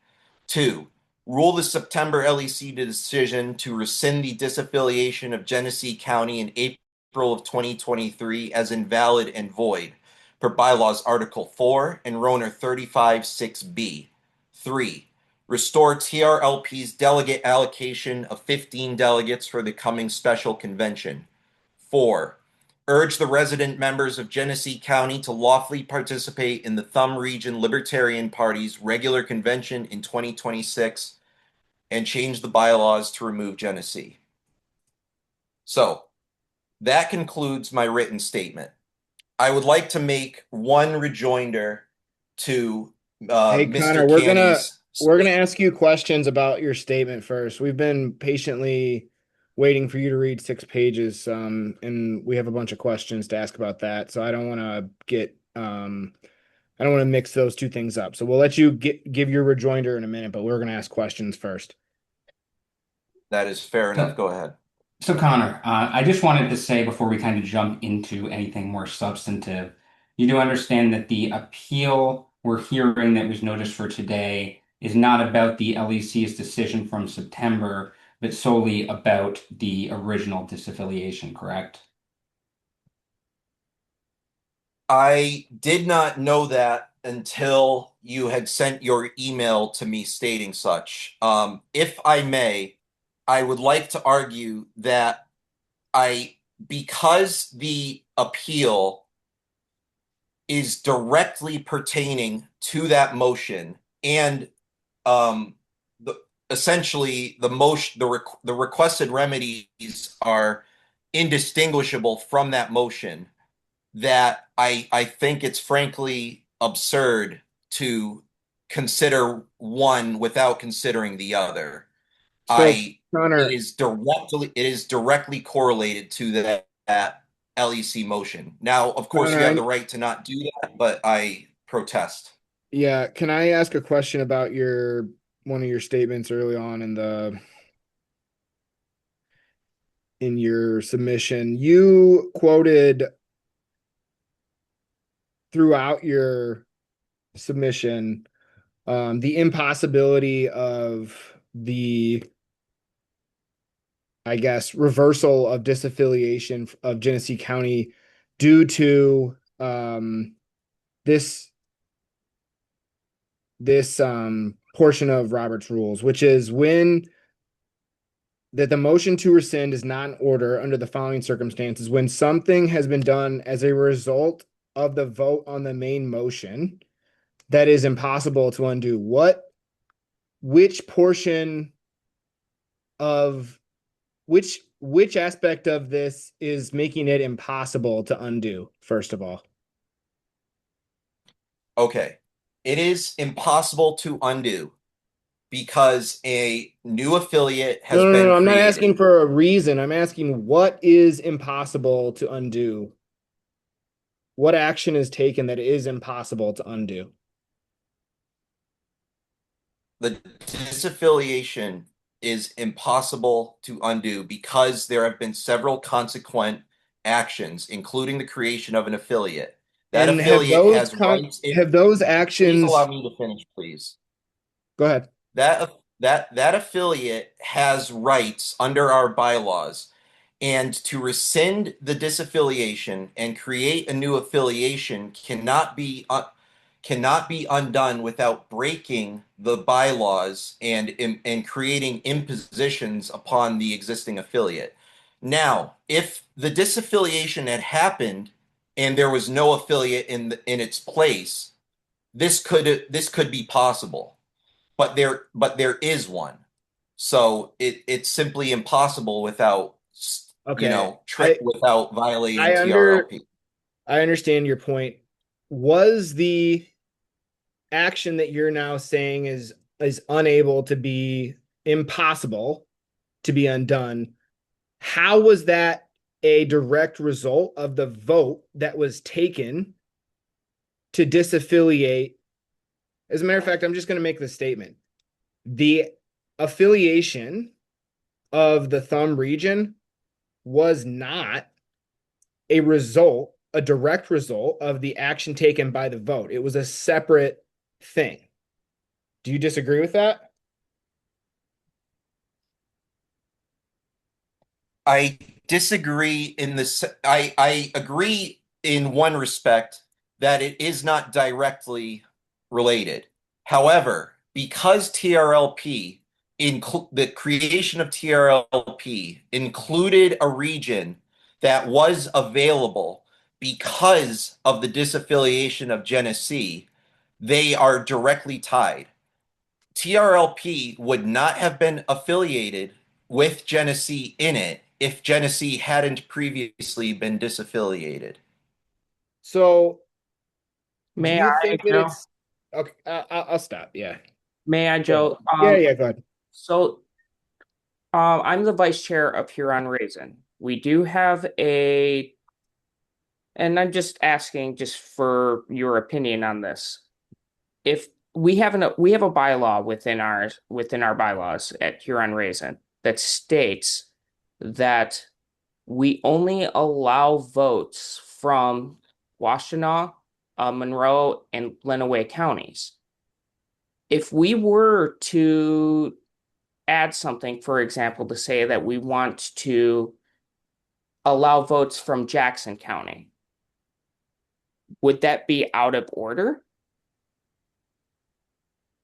2. Rule the September LEC decision to rescind the disaffiliation of Genesee County in April of 2023 as invalid and void, per Bylaws Article 4 and Roner 35-6B. 3. Restore TRLP's delegate allocation of 15 delegates for the coming special convention. 4. Urge the resident members of Genesee County to lawfully participate in the Thumb Region Libertarian Party's regular convention in 2026 and change the bylaws to remove Genesee. So, that concludes my written statement. I would like to make one rejoinder to Hey, Connor, Mr. Canny's we're gonna ask you questions about your statement first. We've been patiently waiting for you to read 6 pages, and we have a bunch of questions to ask about that. So I don't want to I don't want to mix those two things up. So we'll let you give your rejoinder in a minute, but we're gonna ask questions first. That is fair enough. Go ahead. So Connor, I just wanted to say before we kind of jump into anything more substantive, you do understand that the appeal we're hearing that was noticed for today is not about the LEC's decision from September, but solely about the original disaffiliation, correct? I did not know that until you had sent your email to me stating such. If I may, I would like to argue that I, because the appeal is directly pertaining to that motion and um, the essentially the motion, the requested remedies are indistinguishable from that motion, that I think it's frankly absurd to consider one without considering the other. So It Connor, is directly correlated to that LEC motion. Now, of course, Connor, you have the right to not do that, but I protest. yeah, can I ask a question about your one of your statements early on in your submission? You quoted throughout your submission the impossibility of the, I guess, reversal of disaffiliation of Genesee County due to this portion of Robert's rules, which is when that the motion to rescind is not in order under the following circumstances: when something has been done as a result of the vote on the main motion that is impossible to undo. Which portion of which aspect of this is making it impossible to undo, first of all? Okay. It is impossible to undo because a new affiliate No, has no, no, been no, I'm not asking created. for a reason. I'm asking what is impossible to undo? What action is taken that is impossible to undo? The disaffiliation is impossible to undo because there have been several consequent actions, including the creation of an affiliate. That And affiliate has rights in. have those Please allow actions, me to finish, please. go ahead. That affiliate has rights under our bylaws, and to rescind the disaffiliation and create a new affiliation cannot be undone without breaking the bylaws and creating impositions upon the existing affiliate. Now, if the disaffiliation had happened and there was no affiliate in its place, this could be possible, but there is one. So it's simply impossible without Okay. without violating I under TRLP. I understand your point. Was the action that you're now saying is unable to be, impossible to be undone, how was that a direct result of the vote that was taken to disaffiliate? As a matter of fact, I'm just going to make this statement. The affiliation of the Thumb region was not a direct result of the action taken by the vote. It was a separate thing. Do you disagree with that? I disagree in this. I agree in one respect that it is not directly related. However, because the creation of TRLP included a region that was available because of the disaffiliation of Genesee, they are directly tied. TRLP would not have been affiliated with Genesee in it if Genesee hadn't previously been disaffiliated. So, do May you I, think that Joe? it's okay? I'll stop. Yeah. May I, Go ahead. Joe? Yeah, yeah, go ahead. So I'm the vice chair of Huron Raisin. We do have and I'm just asking just for your opinion on this. If we have a bylaw within our bylaws at Huron Raisin that states that we only allow votes from Washtenaw, Monroe, and Lenawee counties. If we were to add something, for example, to say that we want to allow votes from Jackson County, would that be out of order?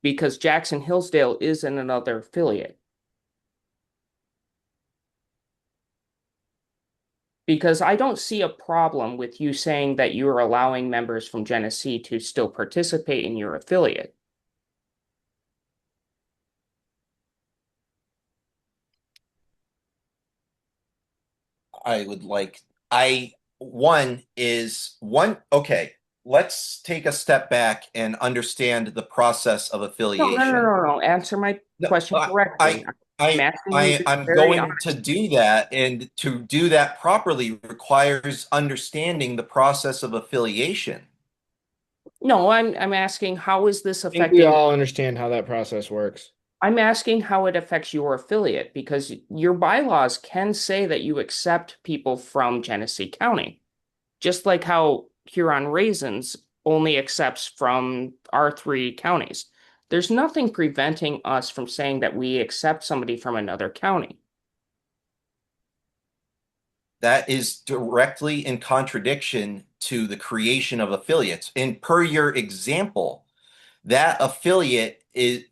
Because Jackson Hillsdale is in another affiliate. Because I don't see a problem with you saying that you are allowing members from Genesee to still participate in your affiliate. I would like, okay, let's take a step back and understand the process of No, no, no, affiliation. no, no. Answer my No, question correctly. I'm asking you to be I'm very going to honest. do that, and to do that properly requires understanding the process of affiliation. No, I'm asking how is this I think we affecting. all understand how that process works. I'm asking how it affects your affiliate because your bylaws can say that you accept people from Genesee County, just like how Huron Raisins only accepts from our three counties. There's nothing preventing us from saying that we accept somebody from another county. That is directly in contradiction to the creation of affiliates. And per your example, that affiliate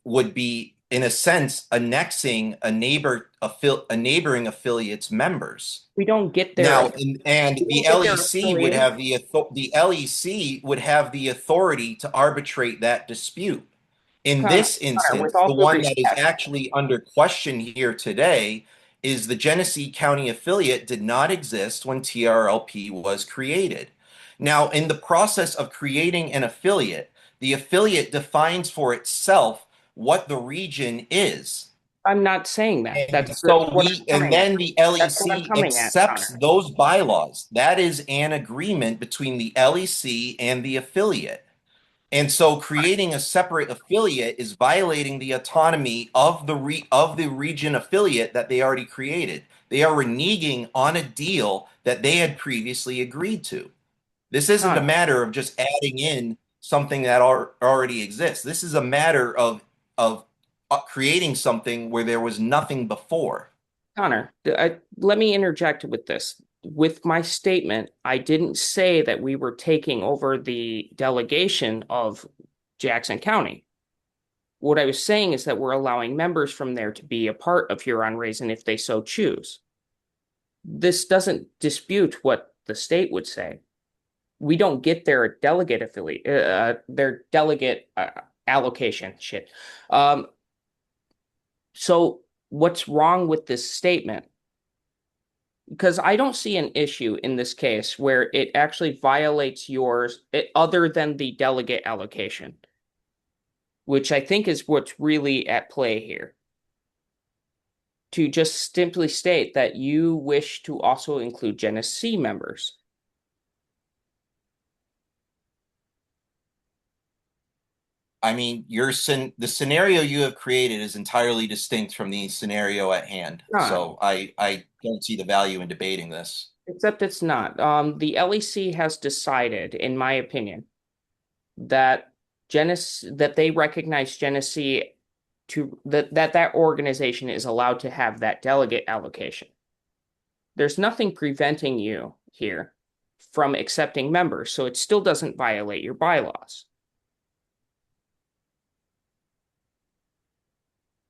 would be, in a sense, annexing a neighboring affiliate's members. We don't get there. Now, and We the don't get their LEC would affiliate. have the LEC would have the authority to arbitrate that dispute. In this Connor, with instance, all the due one that is respect, actually under question here today is the Genesee County affiliate did not exist when TRLP was created. Now, in the process of creating an affiliate, the affiliate defines for itself what the region is. I'm not saying that. And so What I'm and coming at. then the That's what I'm LEC coming at, accepts Connor. those bylaws. That is an agreement between the LEC and the affiliate. And so creating a separate affiliate is violating the autonomy of the region affiliate that they already created. They are reneging on a deal that they had previously agreed to. This isn't a Connor, matter of just adding in something that already exists. This is a matter of creating something where there was nothing before. Connor, let me interject with this. With my statement, I didn't say that we were taking over the delegation of Jackson County. What I was saying is that we're allowing members from there to be a part of Huron Raisin if they so choose. This doesn't dispute what the state would say. We don't get their delegate affiliate, their delegate allocation shit. Um, so what's wrong with this statement? Because I don't see an issue in this case where it actually violates yours, other than the delegate allocation, which I think is what's really at play here. To just simply state that you wish to also include Genesee members. I mean, the scenario you have created is entirely distinct from the scenario at hand. Not, So I don't see the value in debating this. except it's not. The LEC has decided, in my opinion, that that they recognize Genesee that organization is allowed to have that delegate allocation. There's nothing preventing you here from accepting members, so it still doesn't violate your bylaws.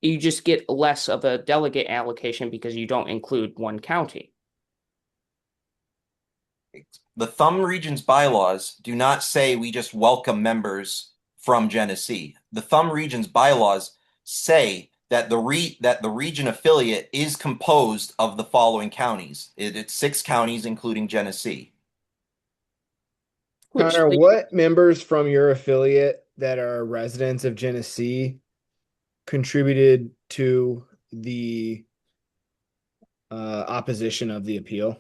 You just get less of a delegate allocation because you don't include one county. The Thumb Region's bylaws do not say we just welcome members from Genesee. The Thumb Region's bylaws say that the region affiliate is composed of the following counties. It's 6 counties, including Genesee. Which Connor, the, what members from your affiliate that are residents of Genesee contributed to the opposition of the appeal?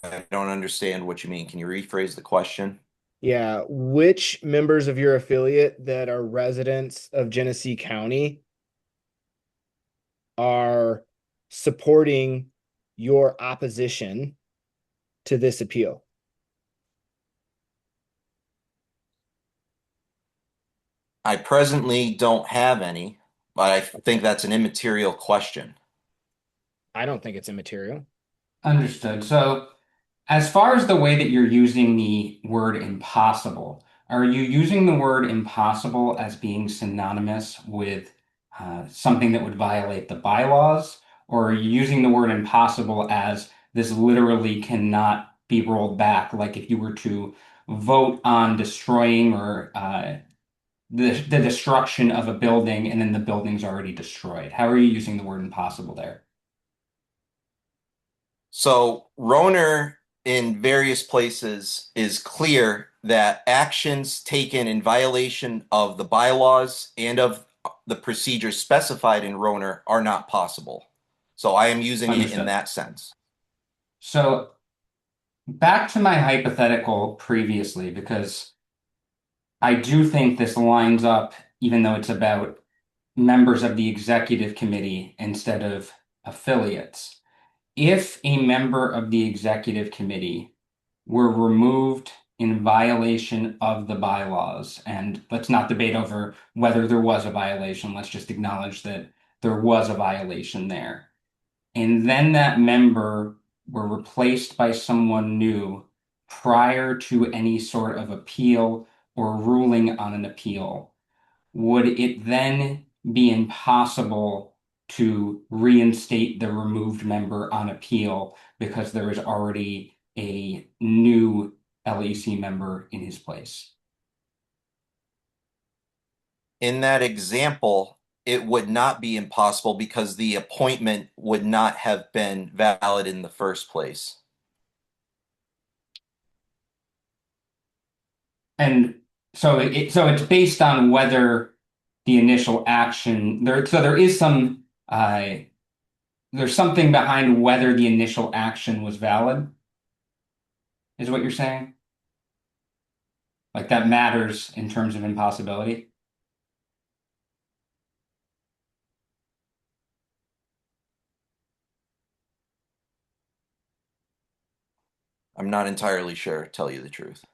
I don't understand what you mean. Can you rephrase the question? Yeah, which members of your affiliate that are residents of Genesee County are supporting your opposition to this appeal? I presently don't have any, but I think that's an immaterial question. I don't think it's immaterial. Understood. So, as far as the way that you're using the word impossible, are you using the word impossible as being synonymous with something that would violate the bylaws? Or are you using the word impossible as this literally cannot be rolled back? Like if you were to vote on destroying or the destruction of a building and then the building's already destroyed. How are you using the word impossible there? So Roner in various places is clear that actions taken in violation of the bylaws and of the procedures specified in Roner are not possible. So I am using it in Understood. that sense. So back to my hypothetical previously, because I do think this lines up, even though it's about members of the executive committee instead of affiliates. If a member of the executive committee were removed in violation of the bylaws, and let's not debate over whether there was a violation, let's just acknowledge that there was a violation there. And then that member were replaced by someone new prior to any sort of appeal or ruling on an appeal, would it then be impossible to reinstate the removed member on appeal because there is already a new LEC member in his place? In that example, it would not be impossible because the appointment would not have been valid in the first place. And so it's based on whether the initial action there. So there is some there's something behind whether the initial action was valid, is what you're saying? Like that matters in terms of impossibility. I'm not entirely sure, to tell you the truth.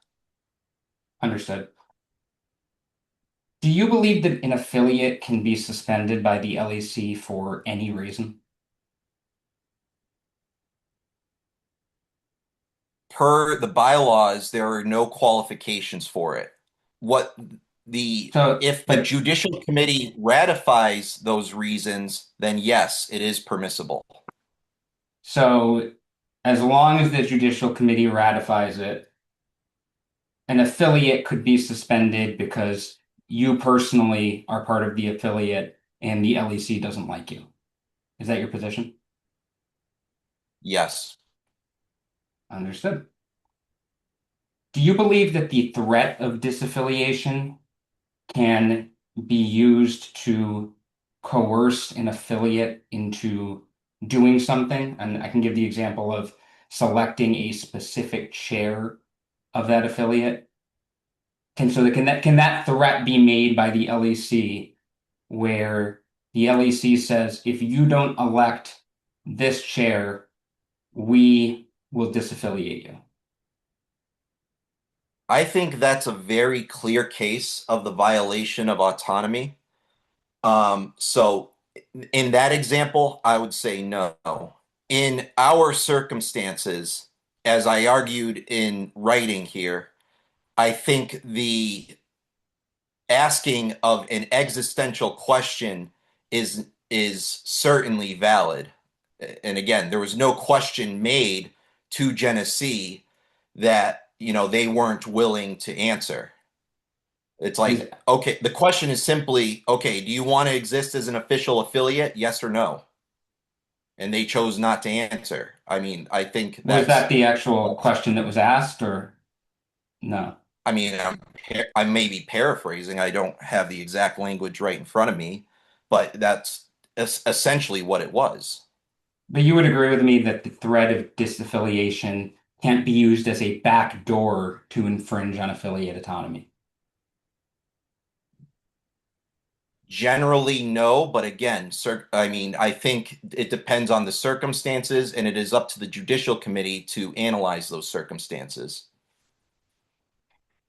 Understood. Do you believe that an affiliate can be suspended by the LEC for any reason? Per the bylaws, there are no qualifications for it. What the So, If the but Judicial Committee ratifies those reasons, then yes, it is permissible. so as long as the Judicial Committee ratifies it, an affiliate could be suspended because you personally are part of the affiliate and the LEC doesn't like you. Is that your position? Yes. Understood. Do you believe that the threat of disaffiliation can be used to coerce an affiliate into doing something? And I can give the example of selecting a specific chair of that affiliate. Can that threat be made by the LEC where the LEC says, if you don't elect this chair, we will disaffiliate you? I think that's a very clear case of the violation of autonomy. So in that example, I would say no. In our circumstances, as I argued in writing here, I think the asking of an existential question is certainly valid. And again, there was no question made to Genesee that, they weren't willing to answer. It's Is like, okay, the question is simply, okay, do you want to exist as an official affiliate? Yes or no? And they chose not to answer. I mean, I think Was that the actual question that was asked, or no? I mean, I may be paraphrasing. I don't have the exact language right in front of me, but that's essentially what it was. But you would agree with me that the threat of disaffiliation can't be used as a backdoor to infringe on affiliate autonomy. Generally, no, but again, I mean, I think it depends on the circumstances, and it is up to the Judicial Committee to analyze those circumstances.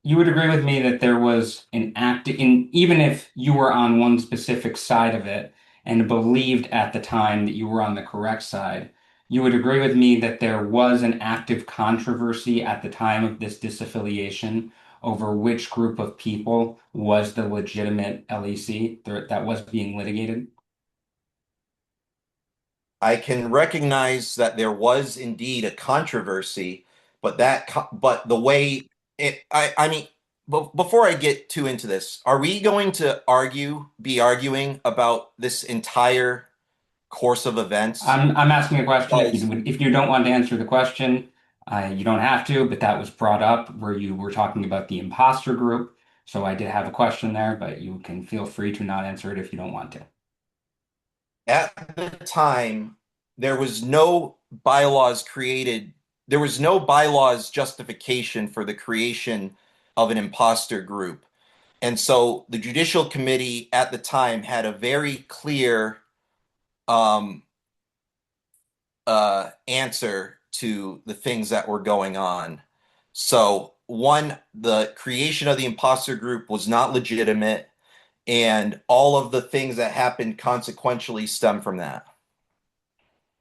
you would agree with me that there was an act in, even if you were on one specific side of it and believed at the time that you were on the correct side, you would agree with me that there was an active controversy at the time of this disaffiliation over which group of people was the legitimate LEC that was being litigated. I can recognize that there was indeed a controversy, but but the way I mean, before I get too into this, are we going to be arguing about this entire course of events? I'm asking a question. Because If you don't want to answer the question, you don't have to, but that was brought up where you were talking about the imposter group. So I did have a question there, but you can feel free to not answer it if you don't want to. at the time, there was no bylaws created. There was no bylaws justification for the creation of an imposter group. And so the Judicial Committee at the time had a very clear um, answer to the things that were going on. So, one, the creation of the imposter group was not legitimate, and all of the things that happened consequentially stem from that.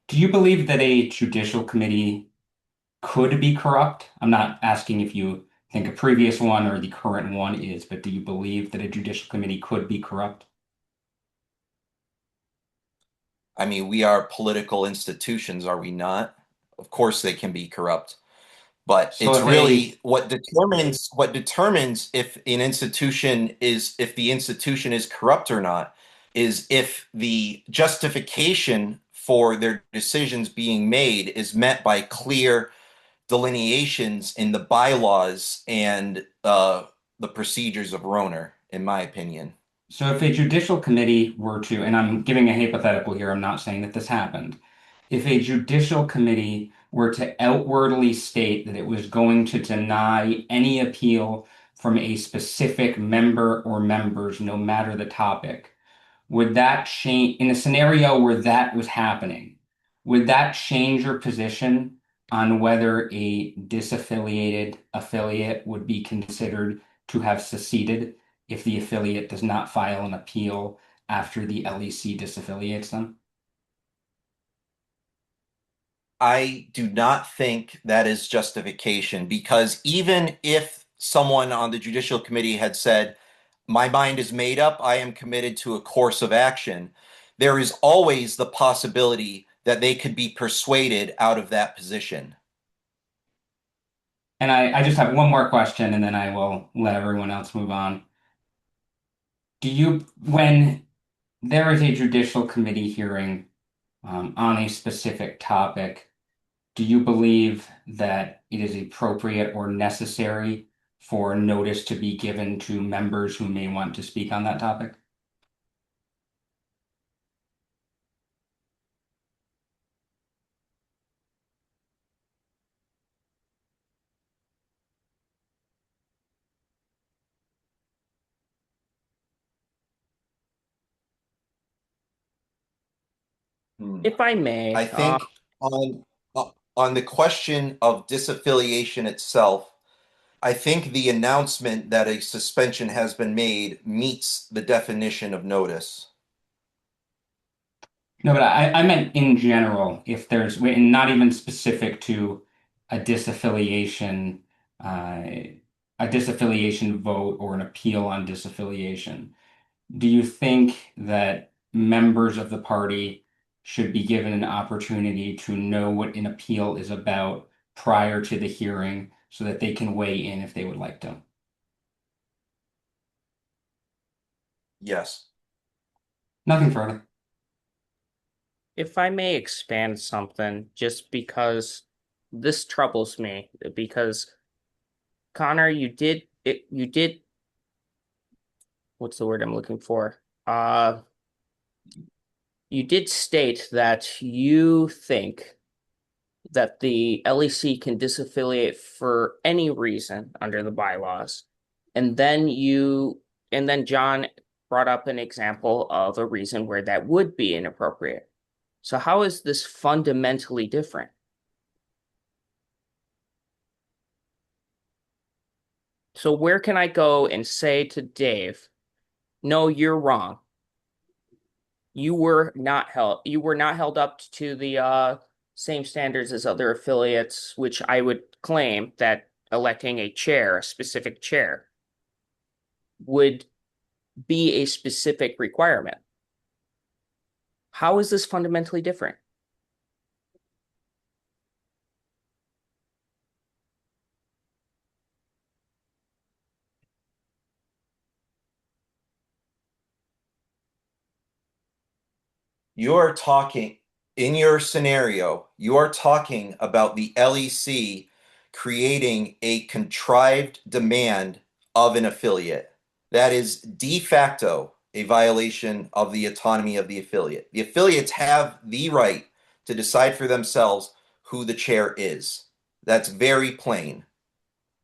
Do you believe that a judicial committee could be corrupt? I'm not asking if you think a previous one or the current one is, but do you believe that a judicial committee could be corrupt? I mean, we are political institutions, are we not? Of course, they can be corrupt. But So it's if a really what determines if the institution is corrupt or not is if the justification for their decisions being made is met by clear delineations in the bylaws and the procedures of Roner, in my opinion. So if a judicial committee were to, and I'm giving a hypothetical here, I'm not saying that this happened. If a judicial committee were to outwardly state that it was going to deny any appeal from a specific member or members, no matter the topic, would that change in a scenario where that was happening? Would that change your position on whether a disaffiliated affiliate would be considered to have seceded if the affiliate does not file an appeal after the LEC disaffiliates them? I do not think that is justification because even if someone on the Judicial Committee had said, my mind is made up, I am committed to a course of action, there is always the possibility that they could be persuaded out of that position. And I just have one more question and then I will let everyone else move on. When there is a judicial committee hearing on a specific topic, do you believe that it is appropriate or necessary for notice to be given to members who may want to speak on that topic? Hmm. If I may, I think on the question of disaffiliation itself, I think the announcement that a suspension has been made meets the definition of notice. No, but I meant in general, if there's, and not even specific to a disaffiliation, uh, a disaffiliation vote or an appeal on disaffiliation. Do you think that members of the party should be given an opportunity to know what an appeal is about prior to the hearing so that they can weigh in if they would like to? Yes. Nothing further. if I may expand something, just because this troubles me, because Connor, you did, what's the word I'm looking for? You did state that you think that the LEC can disaffiliate for any reason under the bylaws. And then John brought up an example of a reason where that would be inappropriate. So how is this fundamentally different? So where can I go and say to Dave, no, you're wrong. You were not held up to the same standards as other affiliates, which I would claim that electing a chair, a specific chair, would be a specific requirement. How is this fundamentally different? You're talking in your scenario, you are talking about the LEC creating a contrived demand of an affiliate. That is de facto a violation of the autonomy of the affiliate. The affiliates have the right to decide for themselves who the chair is. That's very plain.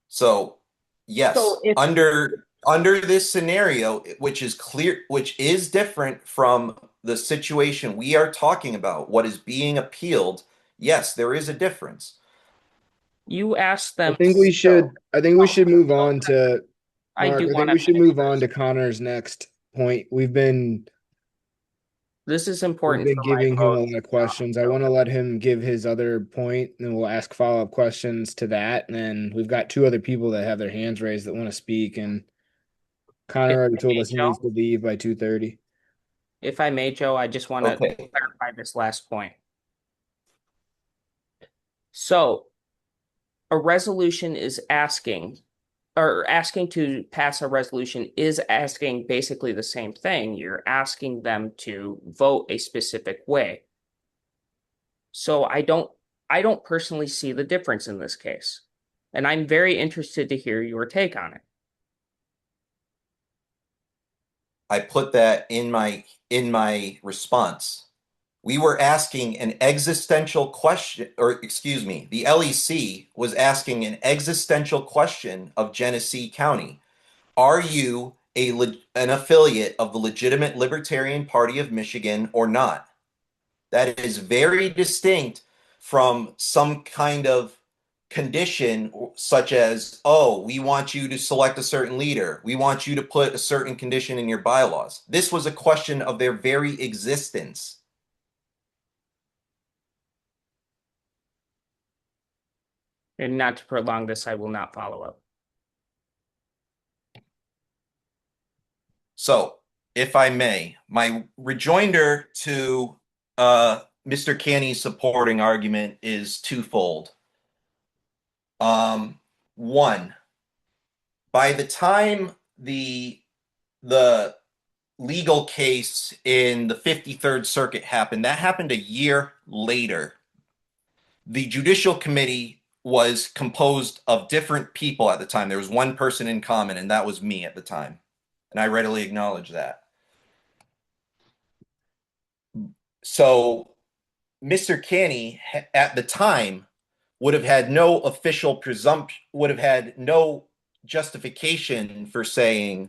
So, So yes, if under this scenario, which is clear, which is different from the situation we are talking about, what is being appealed, yes, there is a difference. you ask I them, think we should I think we should move on to I Mark. do I want think to we should finish move on this. to Connor's next point. This is We've important been for my giving him a vote. lot of questions. I want to let him give his other point, and then we'll ask follow-up questions to that. And then we've got two other people that have their hands raised that want to speak, and If Connor already I told may, us he needs Joe, to leave by 2:30. if I may, Joe, I just want to Okay. clarify this last point. So a resolution is asking, or asking to pass a resolution is asking basically the same thing. You're asking them to vote a specific way. So I don't personally see the difference in this case. And I'm very interested to hear your take on it. I put that in my response. We were asking an existential question, or excuse me, the LEC was asking an existential question of Genesee County. Are you an affiliate of the legitimate Libertarian Party of Michigan or not? That is very distinct from some kind of condition such as, oh, we want you to select a certain leader. We want you to put a certain condition in your bylaws. This was a question of their very existence. And not to prolong this, I will not follow up. So, if I may, my rejoinder to Mr. Canny's supporting argument is twofold. One, by the time the legal case in the 53rd Circuit happened, that happened a year later. The Judicial Committee was composed of different people at the time. There was one person in common, and that was me at the time. And I readily acknowledge that. So Mr. Canny at the time would have had no official presumption, would have had no justification for saying,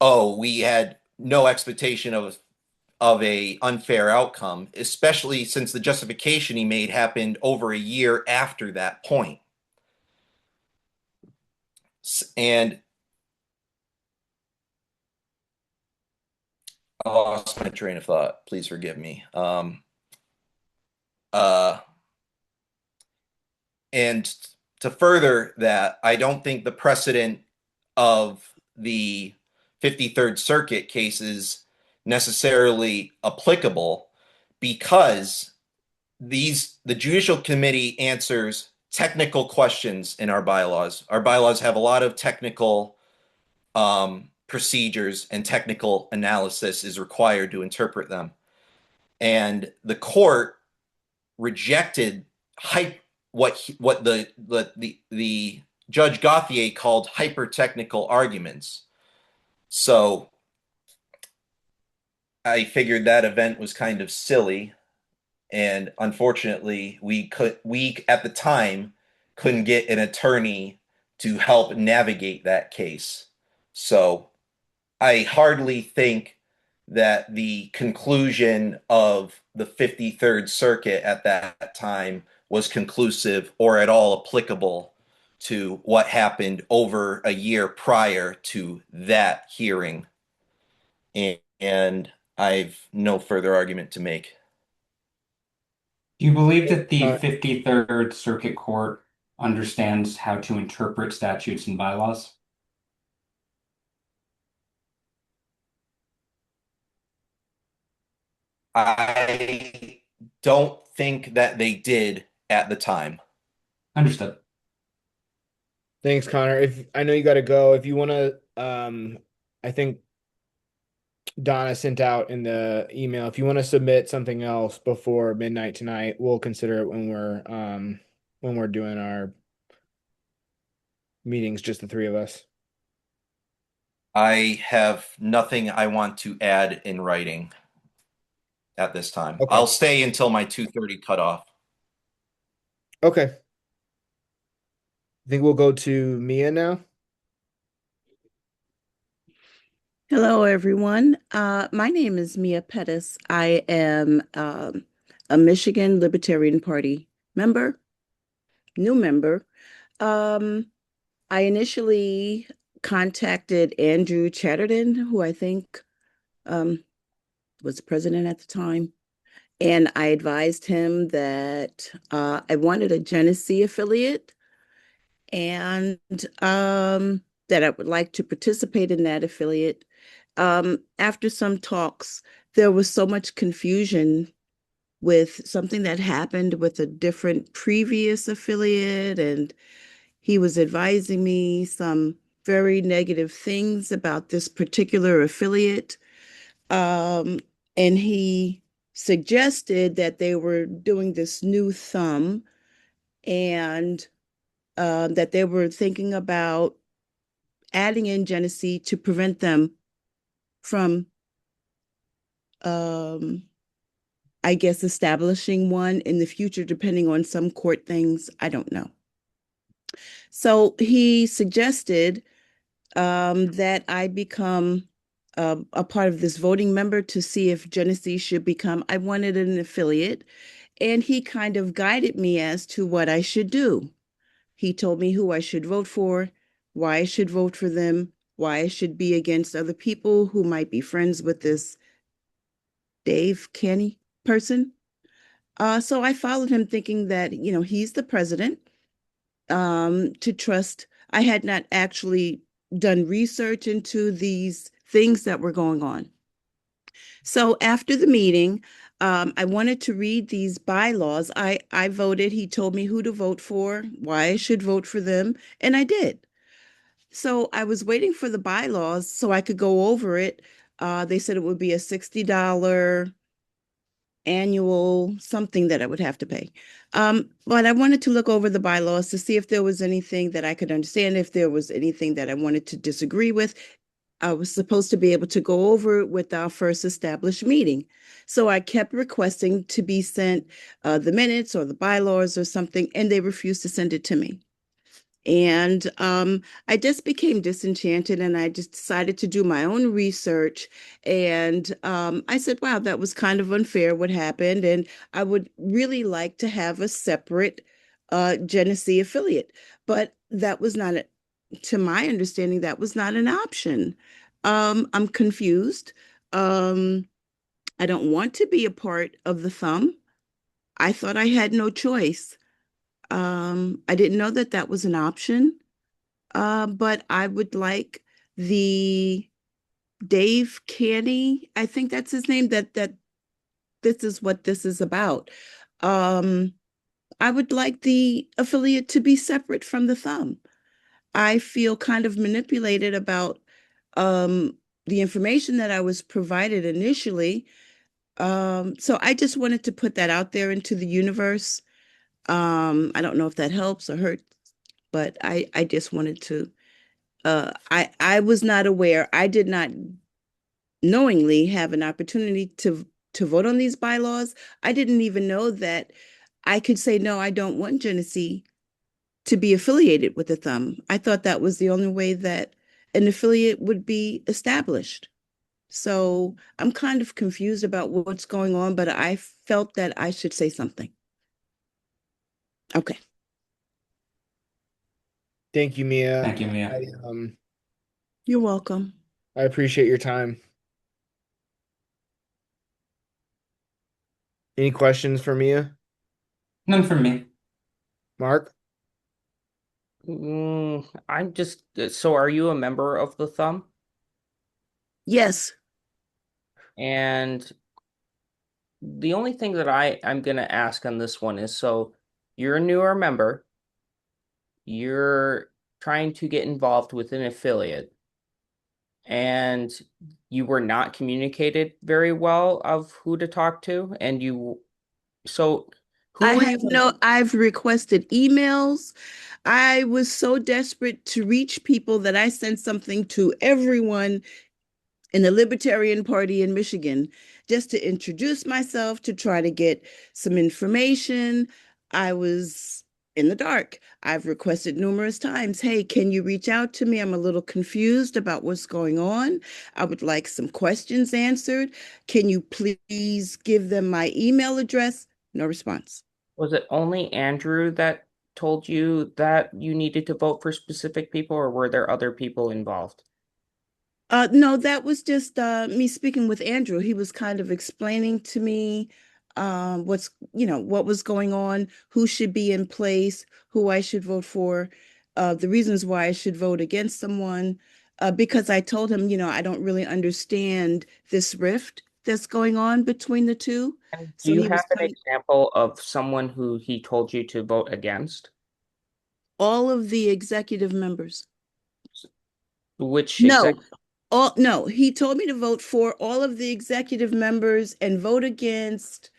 "Oh, we had no expectation of a unfair outcome," especially since the justification he made happened over a year after that point. And I lost my train of thought. Please forgive me. Uh, And to further that, I don't think the precedent of the 53rd Circuit case is necessarily applicable because the Judicial Committee answers technical questions in our bylaws. Our bylaws have a lot of technical procedures, and technical analysis is required to interpret them. And the court rejected what the Judge Gauthier called hyper technical arguments. So I figured that event was kind of silly, and unfortunately, we at the time couldn't get an attorney to help navigate that case. So I hardly think that the conclusion of the 53rd Circuit at that time was conclusive or at all applicable to what happened over a year prior to that hearing. And I've no further argument to make. Do you believe that the Uh, 53rd Circuit Court understands how to interpret statutes and bylaws? I don't think that they did at the time. Understood. Thanks, Connor. If I know you got to go, if you want to, I think Donna sent out in the email. If you want to submit something else before midnight tonight, we'll consider it when we're doing our meetings, just the three of us. I have nothing I want to add in writing at this time. Okay. I'll stay until my 2:30 cutoff. Okay. I think we'll go to Mia now. Hello, everyone. My name is Mia Pettis. I am a Michigan Libertarian Party member, new member. I initially contacted Andrew Chatterton, who I think was president at the time, and I advised him that I wanted a Genesee affiliate and that I would like to participate in that affiliate. After some talks, there was so much confusion with something that happened with a different previous affiliate, and he was advising me some very negative things about this particular affiliate. And he suggested that they were doing this new thumb and that they were thinking about adding in Genesee to prevent them from, I guess, establishing one in the future, depending on some court things. I don't know. So he suggested that I become a part of this voting member to see if Genesee should become, I wanted an affiliate, and he kind of guided me as to what I should do. He told me who I should vote for, why I should vote for them, why I should be against other people who might be friends with this Dave Canny person. So I followed him thinking that, he's the president, to trust. I had not actually done research into these things that were going on. So after the meeting, I wanted to read these bylaws. I voted. He told me who to vote for, why I should vote for them, and I did. So I was waiting for the bylaws so I could go over it. They said it would be a $60 annual something that I would have to pay. But I wanted to look over the bylaws to see if there was anything that I could understand, if there was anything that I wanted to disagree with. I was supposed to be able to go over it with our first established meeting. So I kept requesting to be sent the minutes or the bylaws or something, and they refused to send it to me. And I just became disenchanted and I just decided to do my own research. And I said, wow, that was kind of unfair what happened. And I would really like to have a separate Genesee affiliate. But that was not, to my understanding, that was not an option. I'm confused. I don't want to be a part of the thumb. I thought I had no choice. I didn't know that that was an option, but I would like the Dave Canny, I think that's his name, that this is what this is about. Um, I would like the affiliate to be separate from the thumb. I feel kind of manipulated about the information that I was provided initially. So I just wanted to put that out there into the universe. I don't know if that helps or hurts, but I just wanted to I was not aware. I did not knowingly have an opportunity to vote on these bylaws. I didn't even know that I could say no, I don't want Genesee to be affiliated with the thumb. I thought that was the only way that an affiliate would be established. So I'm kind of confused about what's going on, but I felt that I should say something. Okay. Thank you, Mia. Thank you, Mia. You're welcome. I appreciate your time. Any questions for Mia? None from me. Mark? I'm just, so are you a member of the Thumb? Yes. And the only thing that I'm gonna ask on this one is, so you're a newer member, you're trying to get involved with an affiliate, and you were not communicated very well of who to talk to, and so who were you? I've requested emails. I was so desperate to reach people that I sent something to everyone in the Libertarian Party in Michigan just to introduce myself, to try to get some information. I was in the dark. I've requested numerous times, hey, can you reach out to me? I'm a little confused about what's going on. I would like some questions answered. Can you please give them my email address? No response. Was it only Andrew that told you that you needed to vote for specific people, or were there other people involved? No, that was just me speaking with Andrew. He was kind of explaining to me what was going on, who should be in place, who I should vote for, the reasons why I should vote against someone, because I told him, I don't really understand this rift that's going on between the two. And do So you he was have an kind example of someone who he told you to vote against? all of the executive members. Which No, exec? no, he told me to vote for all of the executive members and vote against.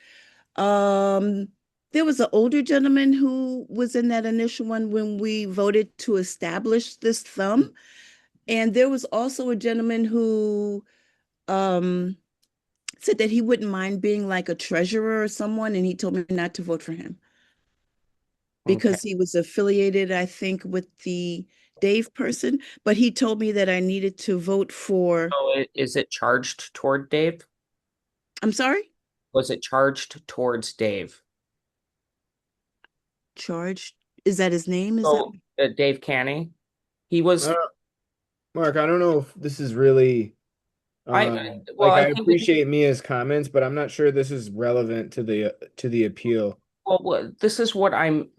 Um, there was an older gentleman who was in that initial one when we voted to establish this thumb. And there was also a gentleman who um said that he wouldn't mind being like a treasurer or someone, and he told me not to vote for him Okay. because he was affiliated, I think, with the Dave person. But he told me that I needed to vote for, So is it charged toward Dave? I'm sorry, Was it charged towards Dave? charged. Is that his name? Is that So Dave Canny, he Uh, was. Mark, I don't know if this is really Well, like I I think appreciate Mia's comments, but I'm not sure this is relevant to the appeal. this is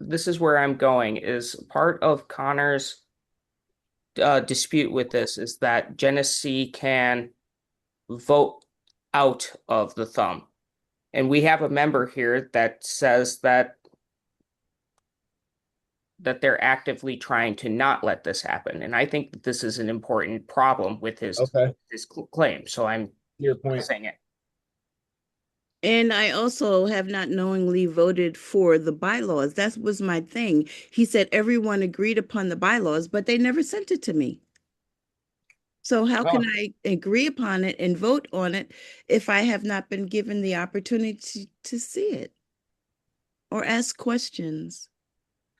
this is where I'm going, is part of Connor's dispute with this is that Genesee can vote out of the thumb. And we have a member here that says that they're actively trying to not let this happen. And I think that this is an important problem with Okay, his claim. So I'm your point. saying it. And I also have not knowingly voted for the bylaws. That was my thing. He said everyone agreed upon the bylaws, but they never sent it to me. So how can Oh, I agree upon it and vote on it if I have not been given the opportunity to see it or ask questions?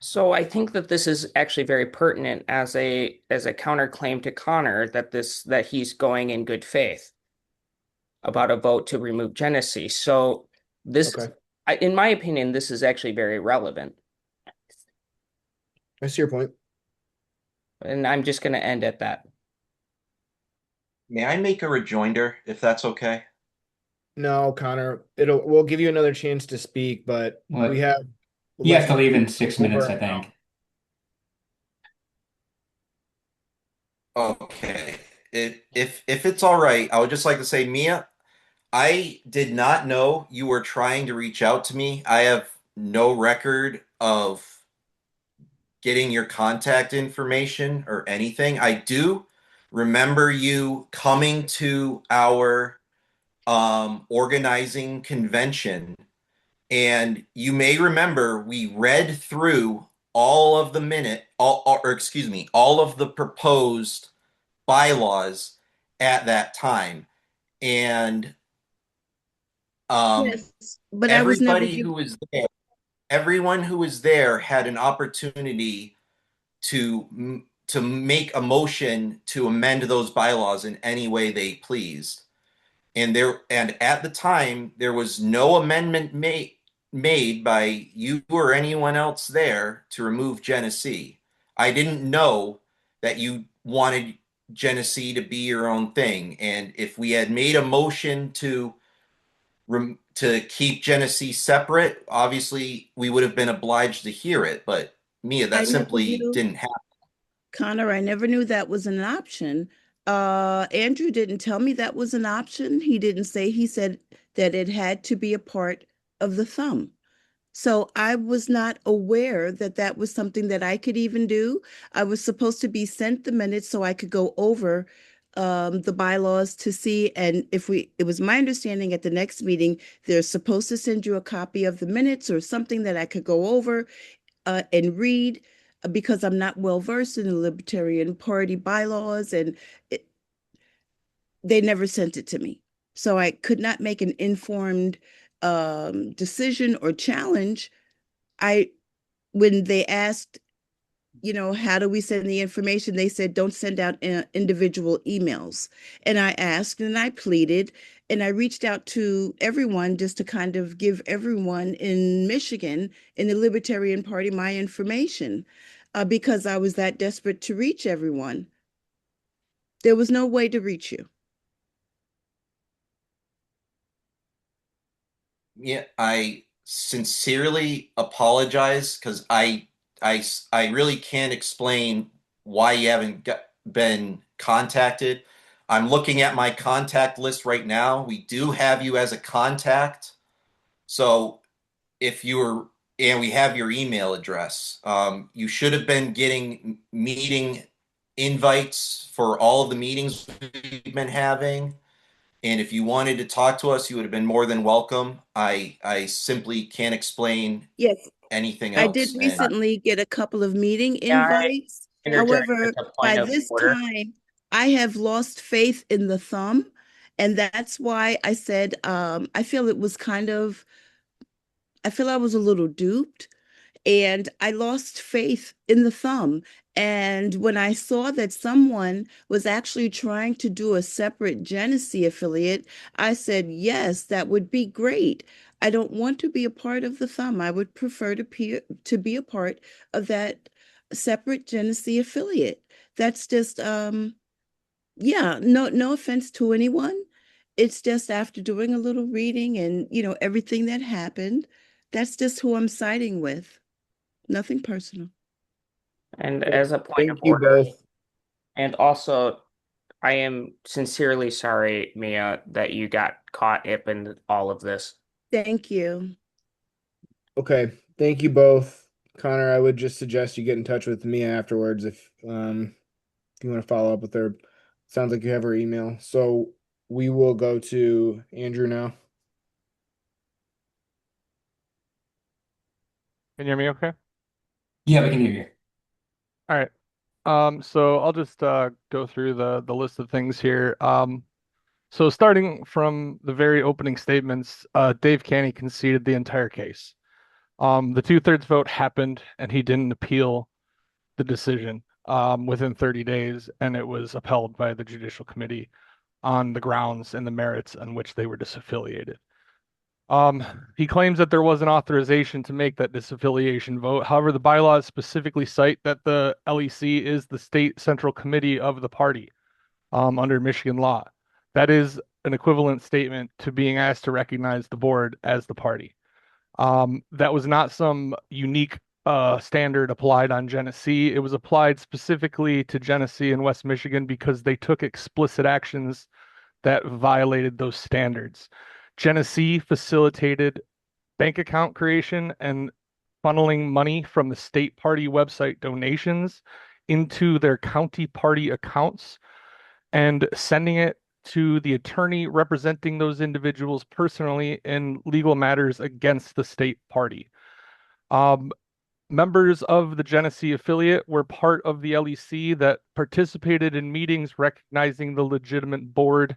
So I think that this is actually very pertinent as a counterclaim to Connor that he's going in good faith about a vote to remove Genesee. So this, okay. in my opinion, this is actually very relevant. I see your point. And I'm just going to end at that. May I make a rejoinder if that's okay? No, Connor, we'll give you another chance to speak, but we What? have He has less to than leave in 6 minutes, over I an hour. think. Okay. If it's all right, I would just like to say, Mia, I did not know you were trying to reach out to me. I have no record of getting your contact information or anything. I do remember you coming to our organizing convention, and you may remember we read through all of the or excuse me, all of the proposed bylaws at that time. And um, Yes, but I was never everybody who given. was there, everyone who was there had an opportunity to make a motion to amend those bylaws in any way they pleased. And at the time there was no amendment made by you or anyone else there to remove Genesee. I didn't know that you wanted Genesee to be your own thing. And if we had made a motion to keep Genesee separate, obviously we would have been obliged to hear it. But Mia, I that never simply knew, didn't happen. Connor, I never knew that was an option. Andrew didn't tell me that was an option. He didn't say, he said that it had to be a part of the thumb. So I was not aware that that was something that I could even do. I was supposed to be sent the minutes so I could go over the bylaws to see. And if it was my understanding at the next meeting, they're supposed to send you a copy of the minutes or something that I could go over and read because I'm not well versed in the Libertarian Party bylaws, and it, they never sent it to me. So I could not make an informed decision or challenge. I When they asked, how do we send the information? They said, don't send out individual emails. And I asked and I pleaded and I reached out to everyone just to kind of give everyone in Michigan in the Libertarian Party my information because I was that desperate to reach everyone. There was no way to reach you. Yeah, I sincerely apologize because I really can't explain why you haven't been contacted. I'm looking at my contact list right now. We do have you as a contact. So if you were, and we have your email address, you should have been getting meeting invites for all of the meetings we've been having. And if you wanted to talk to us, you would have been more than welcome. I simply can't explain Yes, anything I did else. And recently get a couple of meeting Can I invites. interject with However, a by point of this order? time, I have lost faith in the thumb. And that's why I said I feel it was kind of, I feel I was a little duped and I lost faith in the thumb. And when I saw that someone was actually trying to do a separate Genesee affiliate, I said, yes, that would be great. I don't want to be a part of the thumb. I would prefer to be a part of that separate Genesee affiliate. That's just yeah, no offense to anyone. It's just after doing a little reading and everything that happened, that's just who I'm siding with. Nothing personal. And as a point of Thank you order, both. and also I am sincerely sorry, Mia, that you got caught up in all of this. Thank you. Okay, thank you both. Connor, I would just suggest you get in touch with Mia afterwards if you want to follow up with her. Sounds like you have her email. So we will go to Andrew now. Can you hear me okay? Yeah, we can hear you. All right. So I'll just go through the list of things here. So starting from the very opening statements, Dave Canny conceded the entire case. The two-thirds vote happened, and he didn't appeal the decision within 30 days, and it was upheld by the Judicial Committee on the grounds and the merits on which they were disaffiliated. He claims that there was an authorization to make that disaffiliation vote. However, the bylaws specifically cite that the LEC is the state central committee of the party under Michigan law. That is an equivalent statement to being asked to recognize the board as the party. That was not some unique standard applied on Genesee. It was applied specifically to Genesee and West Michigan because they took explicit actions that violated those standards. Genesee facilitated bank account creation and funneling money from the state party website donations into their county party accounts and sending it to the attorney representing those individuals personally in legal matters against the state party. Members of the Genesee affiliate were part of the LEC that participated in meetings recognizing the legitimate board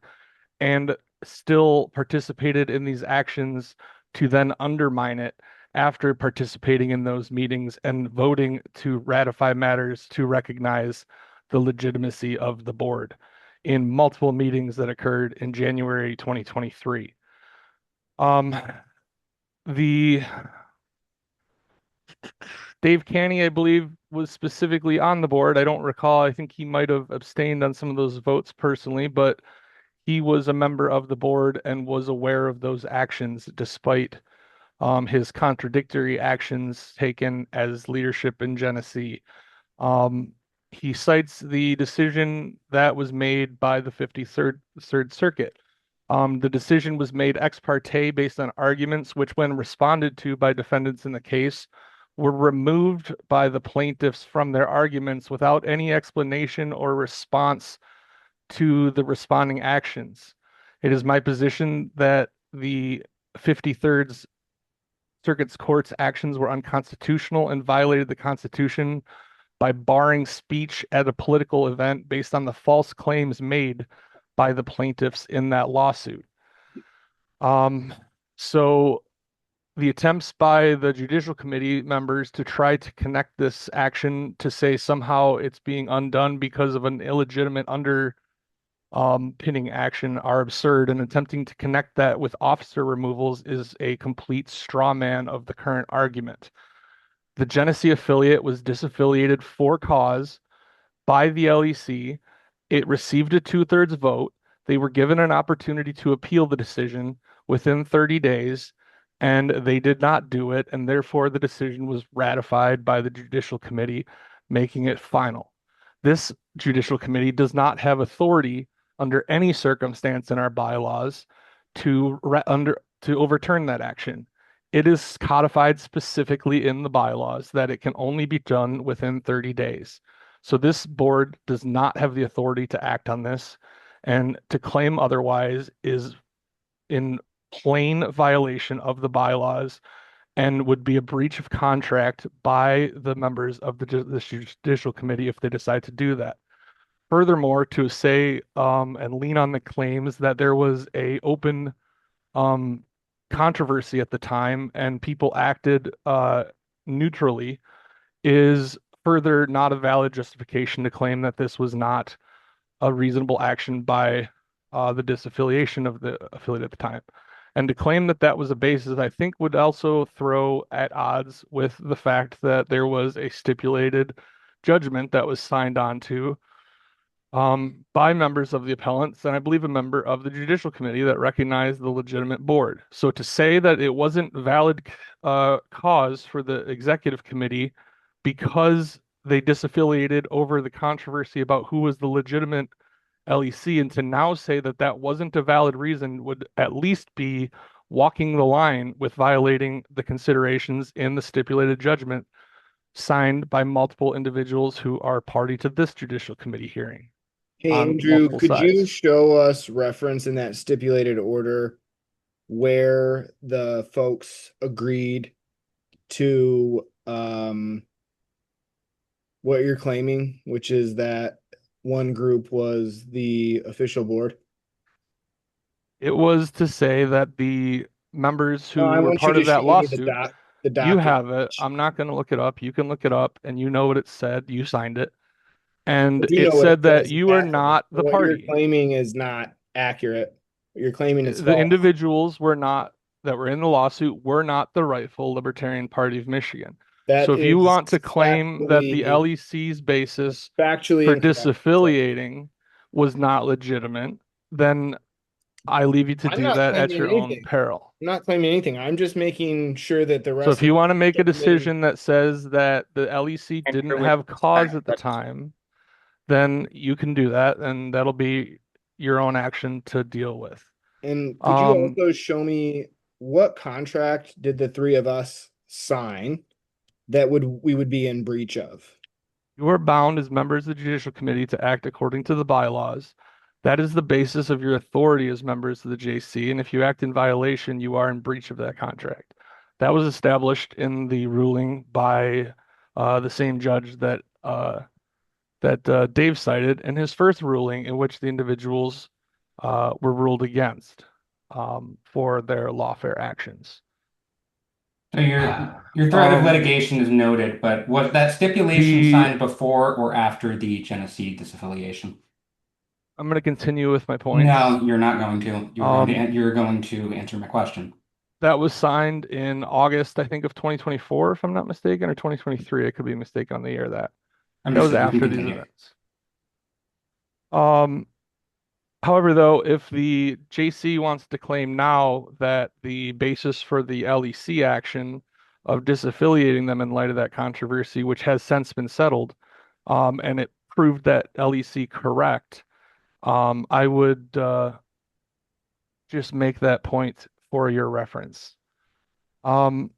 and still participated in these actions to then undermine it after participating in those meetings and voting to ratify matters to recognize the legitimacy of the board in multiple meetings that occurred in January 2023. The Dave Canny, I believe, was specifically on the board. I don't recall. I think he might have abstained on some of those votes personally, but he was a member of the board and was aware of those actions despite his contradictory actions taken as leadership in Genesee. Um, he cites the decision that was made by the 53rd Third Circuit. The decision was made ex parte based on arguments which, when responded to by defendants in the case, were removed by the plaintiffs from their arguments without any explanation or response to the responding actions. It is my position that the 53rd Circuit's court's actions were unconstitutional and violated the Constitution by barring speech at a political event based on the false claims made by the plaintiffs in that lawsuit. So the attempts by the Judicial Committee members to try to connect this action to say somehow it's being undone because of an illegitimate pinning action are absurd, and attempting to connect that with officer removals is a complete straw man of the current argument. The Genesee affiliate was disaffiliated for cause by the LEC. It received a 2/3 vote. They were given an opportunity to appeal the decision within 30 days, and they did not do it, and therefore the decision was ratified by the Judicial Committee, making it final. This Judicial Committee does not have authority under any circumstance in our bylaws to overturn that action. It is codified specifically in the bylaws that it can only be done within 30 days. So this board does not have the authority to act on this, and to claim otherwise is in plain violation of the bylaws and would be a breach of contract by the members of the Judicial Committee if they decide to do that. Furthermore, to say and lean on the claims that there was a open controversy at the time and people acted neutrally is further not a valid justification to claim that this was not a reasonable action by the disaffiliation of the affiliate at the time. And to claim that that was a basis, I think would also throw at odds with the fact that there was a stipulated judgment that was signed on to by members of the appellants, and I believe a member of the Judicial Committee that recognized the legitimate board. So to say that it wasn't valid cause for the Executive Committee because they disaffiliated over the controversy about who was the legitimate LEC, and to now say that that wasn't a valid reason would at least be walking the line with violating the considerations in the stipulated judgment signed by multiple individuals who are party to this Judicial Committee hearing. Hey, On Andrew, multiple could you sides. show us reference in that stipulated order where the folks agreed to what you're claiming, which is that one group was the official board? It was to say that the members who I were want you part to of show that me lawsuit, the you document. have it. I'm not going to look it up. You can look it up, and you know what it said. You signed it. I And do it know what it said that says you are exactly. not the What you're party. claiming is not accurate. What you're claiming is The false. individuals were not that were in the lawsuit were not the rightful Libertarian Party of Michigan. That So if you is want to claim that the LEC's basis factually for incorrect. disaffiliating was not legitimate, then I leave you to I'm do not that at claiming your own anything. peril. I'm not claiming anything. I'm just making sure that the So rest if of you want to make the a committee. decision that says that the LEC didn't have cause at the time, then you can do that, and that'll be your own action to deal with. And could you also show me what contract did the three of us sign that we would be in breach of? You are bound as members of the Judicial Committee to act according to the bylaws. That is the basis of your authority as members of the JC, and if you act in violation, you are in breach of that contract. That was established in the ruling by the same judge that Dave cited in his first ruling, in which the individuals were ruled against for their lawfare actions. So your threat of litigation is noted, but was that stipulation signed before or after the Genesee disaffiliation? I'm going to continue with my points. No, you're not going to. You're going to answer my question. That was signed in August, I think, of 2024, if I'm not mistaken, or 2023. I could be mistaken on the year of that. That was Understood. You can after these continue. events. Um, However, though, if the JC wants to claim now that the basis for the LEC action of disaffiliating them in light of that controversy, which has since been settled, and it proved that LEC correct, I would just make that point for your reference. Um,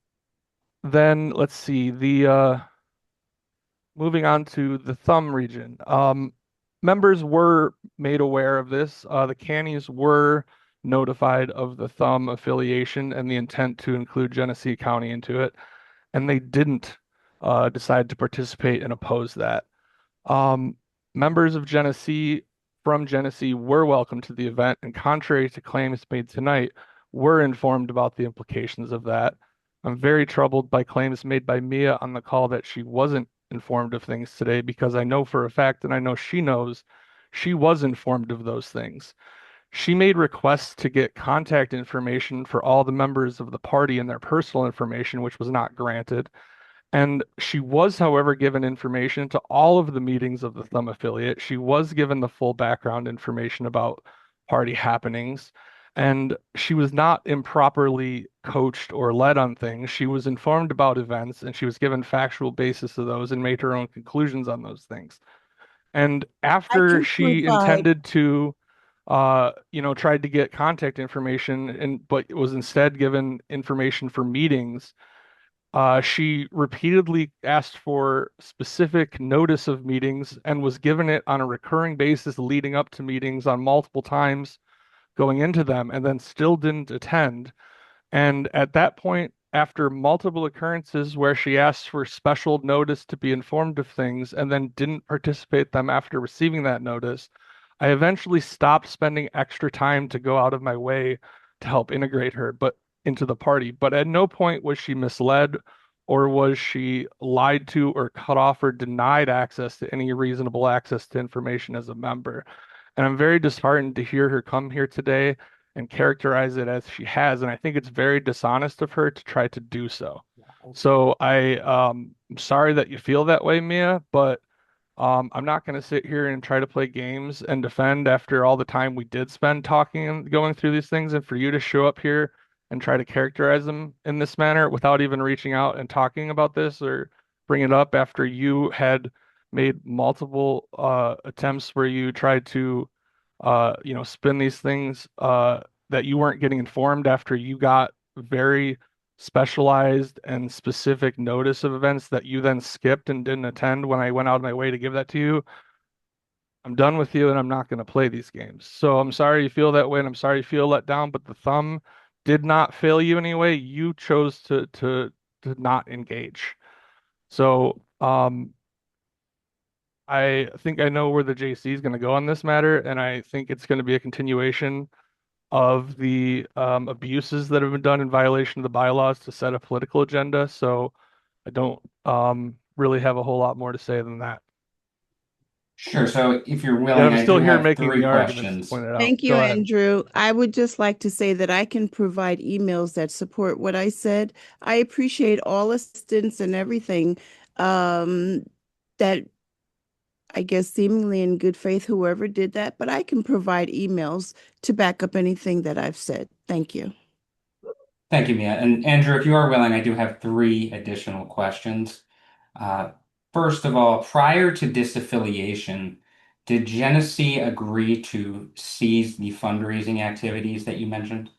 then let's see, the moving on to the thumb region. Members were made aware of this. The Cannys were notified of the thumb affiliation and the intent to include Genesee County into it, and they didn't decide to participate and oppose that. Um, Members of Genesee from Genesee were welcome to the event, and contrary to claims made tonight, were informed about the implications of that. I'm very troubled by claims made by Mia on the call that she wasn't informed of things today because I know for a fact, and I know she knows, she was informed of those things. She made requests to get contact information for all the members of the party and their personal information, which was not granted. And she was, however, given information to all of the meetings of the Thumb affiliate. She was given the full background information about party happenings, and she was not improperly coached or led on things. She was informed about events, and she was given factual basis of those and made her own conclusions on those things. And I after can she provide. intended to, tried to get contact information and but was instead given information for meetings, she repeatedly asked for specific notice of meetings and was given it on a recurring basis leading up to meetings on multiple times going into them, and then still didn't attend. And at that point, after multiple occurrences where she asked for special notice to be informed of things and then didn't participate them after receiving that notice, I eventually stopped spending extra time to go out of my way to help integrate her but into the party. But at no point was she misled or was she lied to or cut off or denied access to any reasonable access to information as a member. And I'm very disheartened to hear her come here today and characterize it as she has. And I think it's very dishonest of her to try to do so. So I'm sorry that you feel that way, Mia, but I'm not going to sit here and try to play games and defend after all the time we did spend talking and going through these things. And for you to show up here and try to characterize them in this manner without even reaching out and talking about this or bring it up after you had made multiple attempts where you tried to spin these things that you weren't getting informed after you got very specialized and specific notice of events that you then skipped and didn't attend when I went out of my way to give that to you. I'm done with you and I'm not going to play these games. So I'm sorry you feel that way and I'm sorry you feel let down, but the thumb did not fail you anyway. You chose to not engage. So I think I know where the JC is going to go on this matter, and I think it's going to be a continuation of the abuses that have been done in violation of the bylaws to set a political agenda. So I don't really have a whole lot more to say than that. Sure. So if you're Yet willing, I'm I still do here have making the three arguments to questions. point it out. Thank you, Go ahead. Andrew. I would just like to say that I can provide emails that support what I said. I appreciate all assistance and everything. That I guess seemingly in good faith, whoever did that, but I can provide emails to back up anything that I've said. Thank you. Thank you, Mia. And Andrew, if you are willing, I do have three additional questions. Uh, First of all, prior to disaffiliation, did Genesee agree to cease the fundraising activities that you mentioned?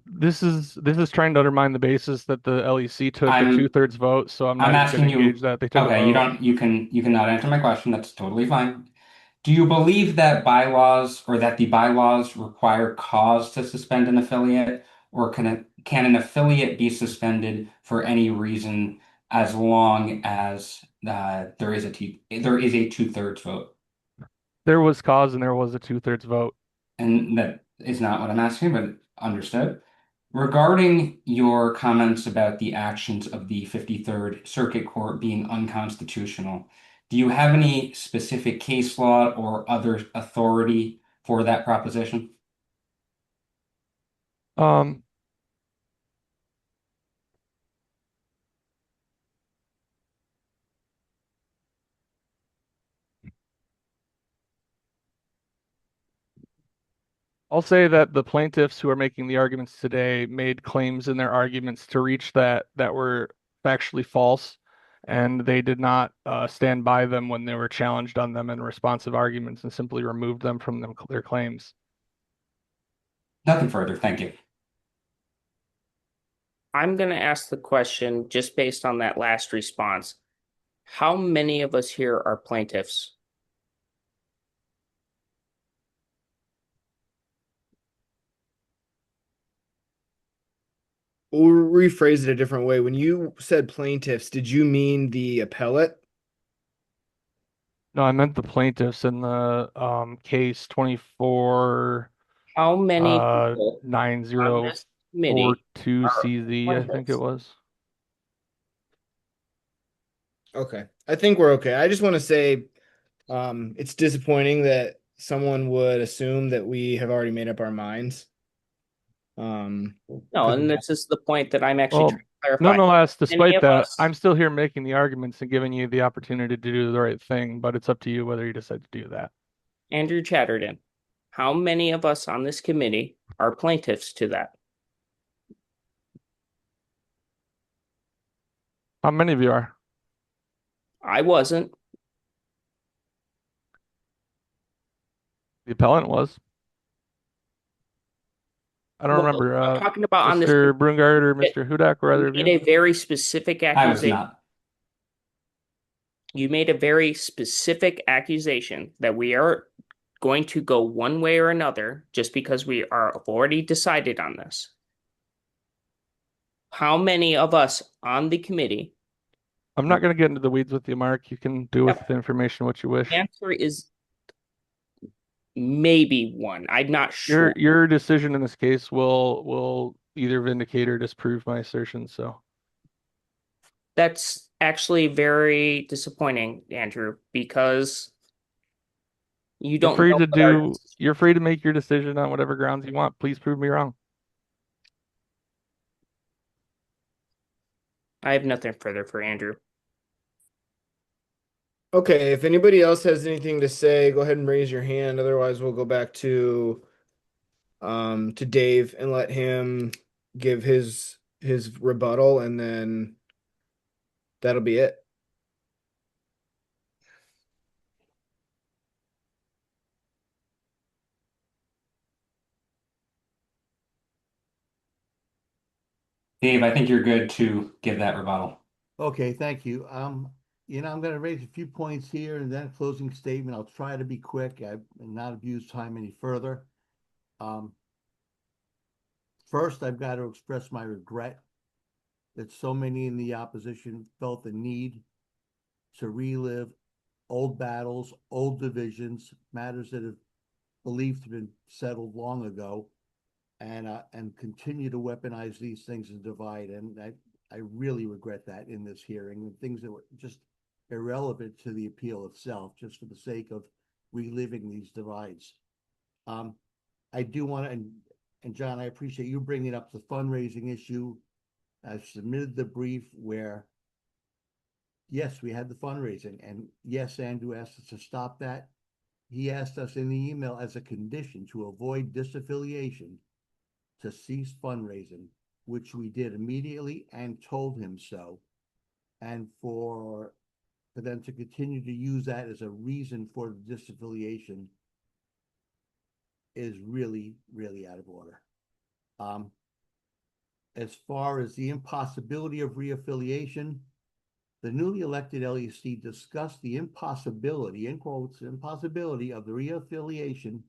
This is trying to undermine the basis that the LEC took a I'm two-thirds vote, so I'm I'm not even going to asking engage you, that. They took a okay, you vote. don't you cannot answer my question. That's totally fine. Do you believe that bylaws or that the bylaws require cause to suspend an affiliate, or can an affiliate be suspended for any reason as long as there is a two-thirds vote? There was cause and there was a two-thirds vote. And that is not what I'm asking, but understood. Regarding your comments about the actions of the 53rd Circuit Court being unconstitutional, do you have any specific case law or other authority for that proposition? Um, I'll say that the plaintiffs who are making the arguments today made claims in their arguments to reach that were factually false, and they did not stand by them when they were challenged on them in responsive arguments and simply removed them from their claims. Nothing further. Thank you. I'm going to ask the question just based on that last response. How many of us here are plaintiffs? We'll rephrase it a different way. When you said plaintiffs, did you mean the appellate? No, I meant the plaintiffs in the case 24 How many people on this committee 9042 are CZ, I think it plaintiffs? was. Okay. I think we're okay. I just want to say it's disappointing that someone would assume that we have already made up our minds. No, 'Cause and this is the point that I'm actually trying Well, to clarify. nonetheless, Many despite of that, us, I'm still here making the arguments and giving you the opportunity to do the right thing, but it's up to you whether you decide to do that. Andrew Chatterton, how many of us on this committee are plaintiffs to that? How many of you are? I wasn't. The appellant was. I don't Well, remember, I'm talking about on this. Mr. Brungard or It- Mr. Hudak or You either of made you. a very specific I was accusation. not. You made a very specific accusation that we are going to go one way or another just because we are have already decided on this. How many of us on the committee? I'm not going to get into the weeds with you, Mark. You can do with the information what you The wish. answer is maybe one. I'm not Your sure. your decision in this case will either vindicate or disprove my assertion, so. That's actually very disappointing, Andrew, because you You're don't free know to what our do, you're free to make your decision on whatever grounds you want. Please prove me wrong. I have nothing further for Andrew. Okay, if anybody else has anything to say, go ahead and raise your hand. Otherwise, we'll go back to Dave and let him give his rebuttal, and then that'll be it. Dave, I think you're good to give that rebuttal. Okay, thank you. I'm gonna raise a few points here and then a closing statement. I'll try to be quick. I've not abused time any further. Um, First, I've got to express my regret that so many in the opposition felt the need to relive old battles, old divisions, matters that have believed to have been settled long ago, and continue to weaponize these things and divide. And I really regret that in this hearing, and things that were just irrelevant to the appeal itself, just for the sake of reliving these divides. I do want to, and John, I appreciate you bringing up the fundraising issue. I've submitted the brief where, yes, we had the fundraising, and yes, Andrew asked us to stop that. He asked us in the email as a condition to avoid disaffiliation to cease fundraising, which we did immediately and told him so. And for them to continue to use that as a reason for the disaffiliation is really, really out of order. As far as the impossibility of reaffiliation, the newly elected LEC discussed the impossibility, in quotes, impossibility of the reaffiliation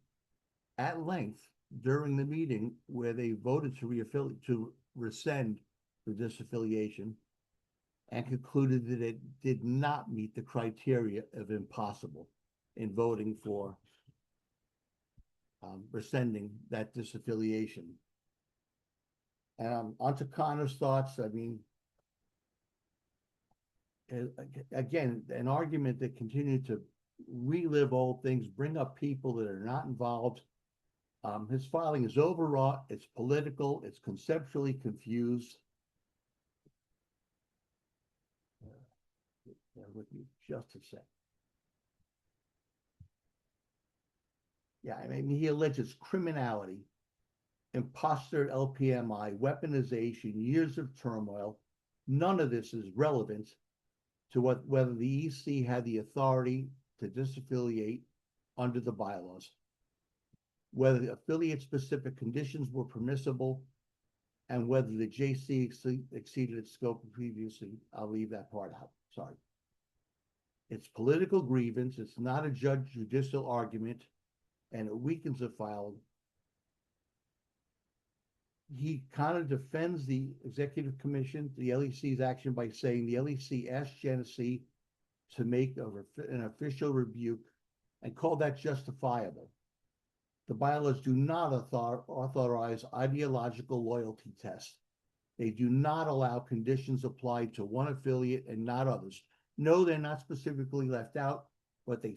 at length during the meeting where they voted to rescind the disaffiliation, and concluded that it did not meet the criteria of impossible in voting for rescinding that disaffiliation. Onto Connor's thoughts. I mean, again, an argument that continued to relive old things, bring up people that are not involved His filing is overwrought, it's political, it's conceptually confused. Bear with me just a sec. Yeah, I mean, he alleges criminality, imposter LPMI, weaponization, years of turmoil. None of this is relevant to whether the EC had the authority to disaffiliate under the bylaws, whether the affiliate-specific conditions were permissible, and whether the JC exceeded its scope previously. I'll leave that part out. Sorry. It's political grievance. It's not a judicial argument, and it weakens the filing. He kind of defends the executive commission, the LEC's action by saying the LEC asked Genesee to make an official rebuke and called that justifiable. The bylaws do not authorize ideological loyalty tests. They do not allow conditions applied to one affiliate and not others. No, they're not specifically left out, but the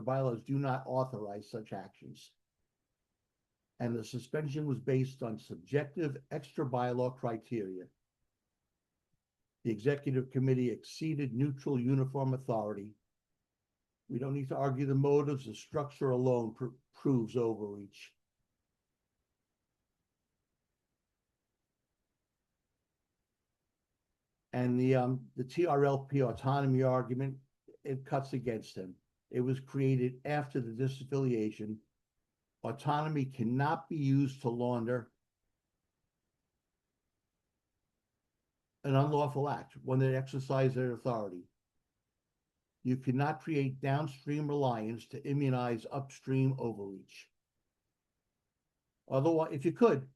bylaws do not authorize such actions. And the suspension was based on subjective extra bylaw criteria. The executive committee exceeded neutral uniform authority. We don't need to argue the motives. The structure alone proves overreach. And the TRLP autonomy argument, it cuts against him. It was created after the disaffiliation. Autonomy cannot be used to launder an unlawful act when they exercise their authority. You cannot create downstream reliance to immunize upstream overreach. Otherwise, if you could,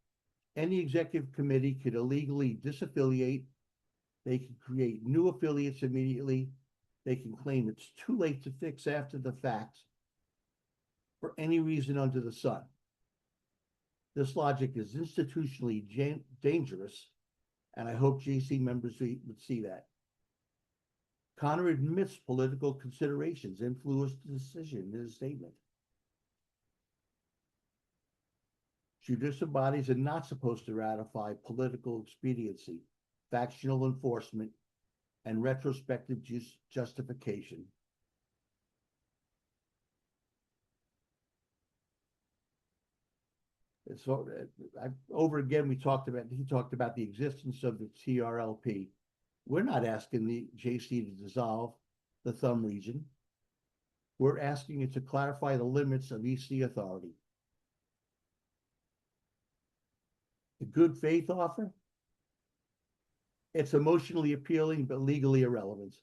any executive committee could illegally disaffiliate. They can create new affiliates immediately. They can claim it's too late to fix after the fact for any reason under the sun. This logic is institutionally dangerous, and I hope JC members would see that. Connor admits political considerations influenced the decision in his statement. Judicial bodies are not supposed to ratify political expediency, factional enforcement, and retrospective justification. So over again, he talked about the existence of the TRLP. We're not asking the JC to dissolve the thumb region. We're asking it to clarify the limits of EC authority. The good faith offer, it's emotionally appealing, but legally irrelevant.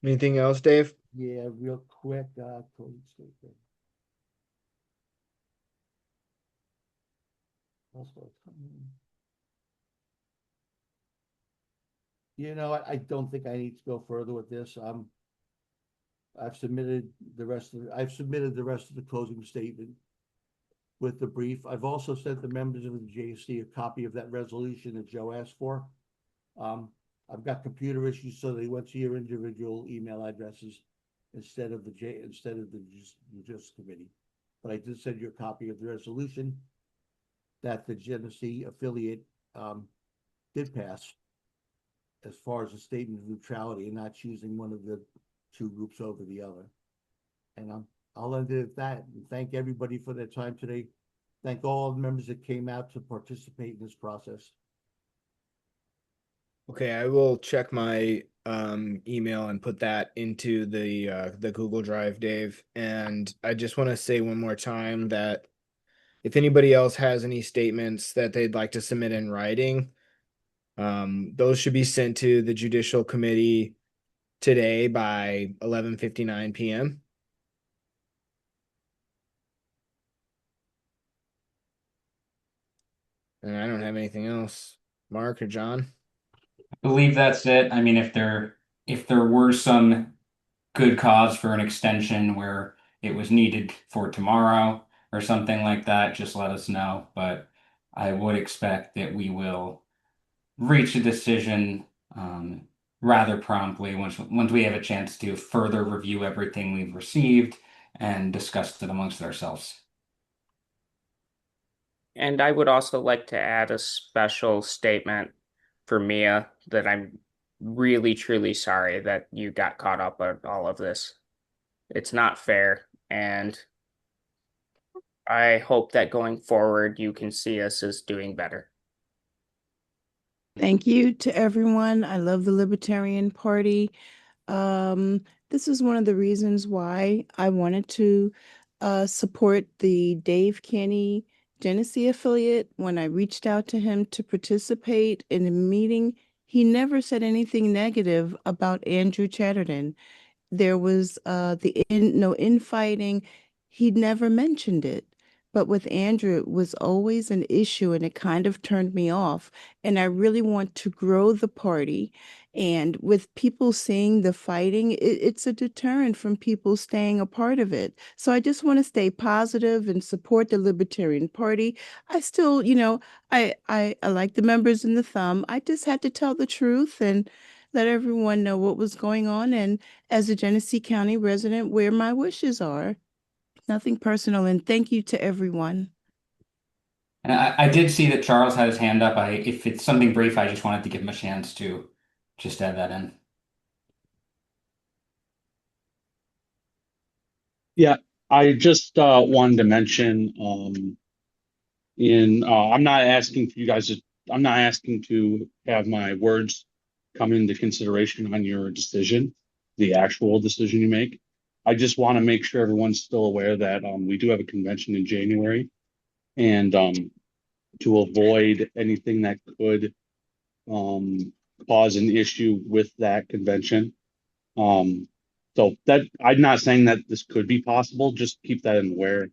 Anything else, Dave? Yeah, real quick, closing statement. I don't think I need to go further with this. I've submitted the rest of the closing statement with the brief. I've also sent the members of the JC a copy of that resolution that Joe asked for. I've got computer issues, so they went to your individual email addresses instead of the Judicial Committee. But I did send you a copy of the resolution that the Genesee affiliate did pass as far as a statement of neutrality and not choosing one of the two groups over the other. And I'll end it at that. And thank everybody for their time today. Thank all the members that came out to participate in this process. Okay, I will check my email and put that into the Google Drive, Dave. And I just want to say one more time that if anybody else has any statements that they'd like to submit in writing, those should be sent to the Judicial Committee today by 11:59 p.m. And I don't have anything else. Mark or John? I believe that's it. I mean, if there were some good cause for an extension where it was needed for tomorrow, or something like that, just let us know. But I would expect that we will reach a decision rather promptly once we have a chance to further review everything we've received and discuss it amongst ourselves. And I would also like to add a special statement for Mia that I'm really, truly sorry that you got caught up on all of this. It's not fair, and I hope that going forward you can see us as doing better. Thank you to everyone. I love the Libertarian Party. Um, this is one of the reasons why I wanted to support the Dave Canny Genesee affiliate. When I reached out to him to participate in a meeting, he never said anything negative about Andrew Chatterton. There was no infighting. He never mentioned it. But with Andrew, it was always an issue and it kind of turned me off. And I really want to grow the party. And with people seeing the fighting, it's a deterrent from people staying a part of it. So I just want to stay positive and support the Libertarian Party. I still, I like the members in the thumb. I just had to tell the truth and let everyone know what was going on. And as a Genesee County resident, where my wishes are. Nothing personal, and thank you to everyone. And I did see that Charles had his hand up. If it's something brief, I just wanted to give him a chance to just add that in. Yeah, I just wanted to mention I'm not asking for you guys to I'm not asking to have my words come into consideration on your decision, the actual decision you make. I just want to make sure everyone's still aware that we do have a convention in January, and to avoid anything that could cause an issue with that convention. So that I'm not saying that this could be possible. Just keep that in aware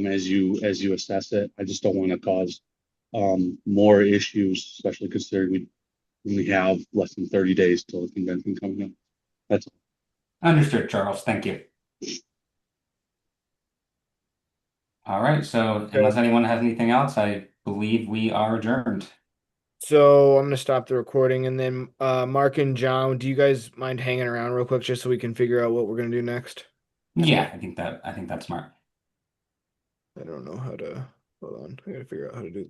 as you assess it. I just don't want to cause more issues, especially considering we only have less than 30 days till the convention coming up. That's all. Understood, Charles. Thank you. All right. So unless anyone has anything else, I believe we are adjourned. So I'm gonna stop the recording and then Mark and John, do you guys mind hanging around real quick just so we can figure out what we're gonna do next? Yeah, I think that's smart. I don't know how to hold on. I gotta figure out how to do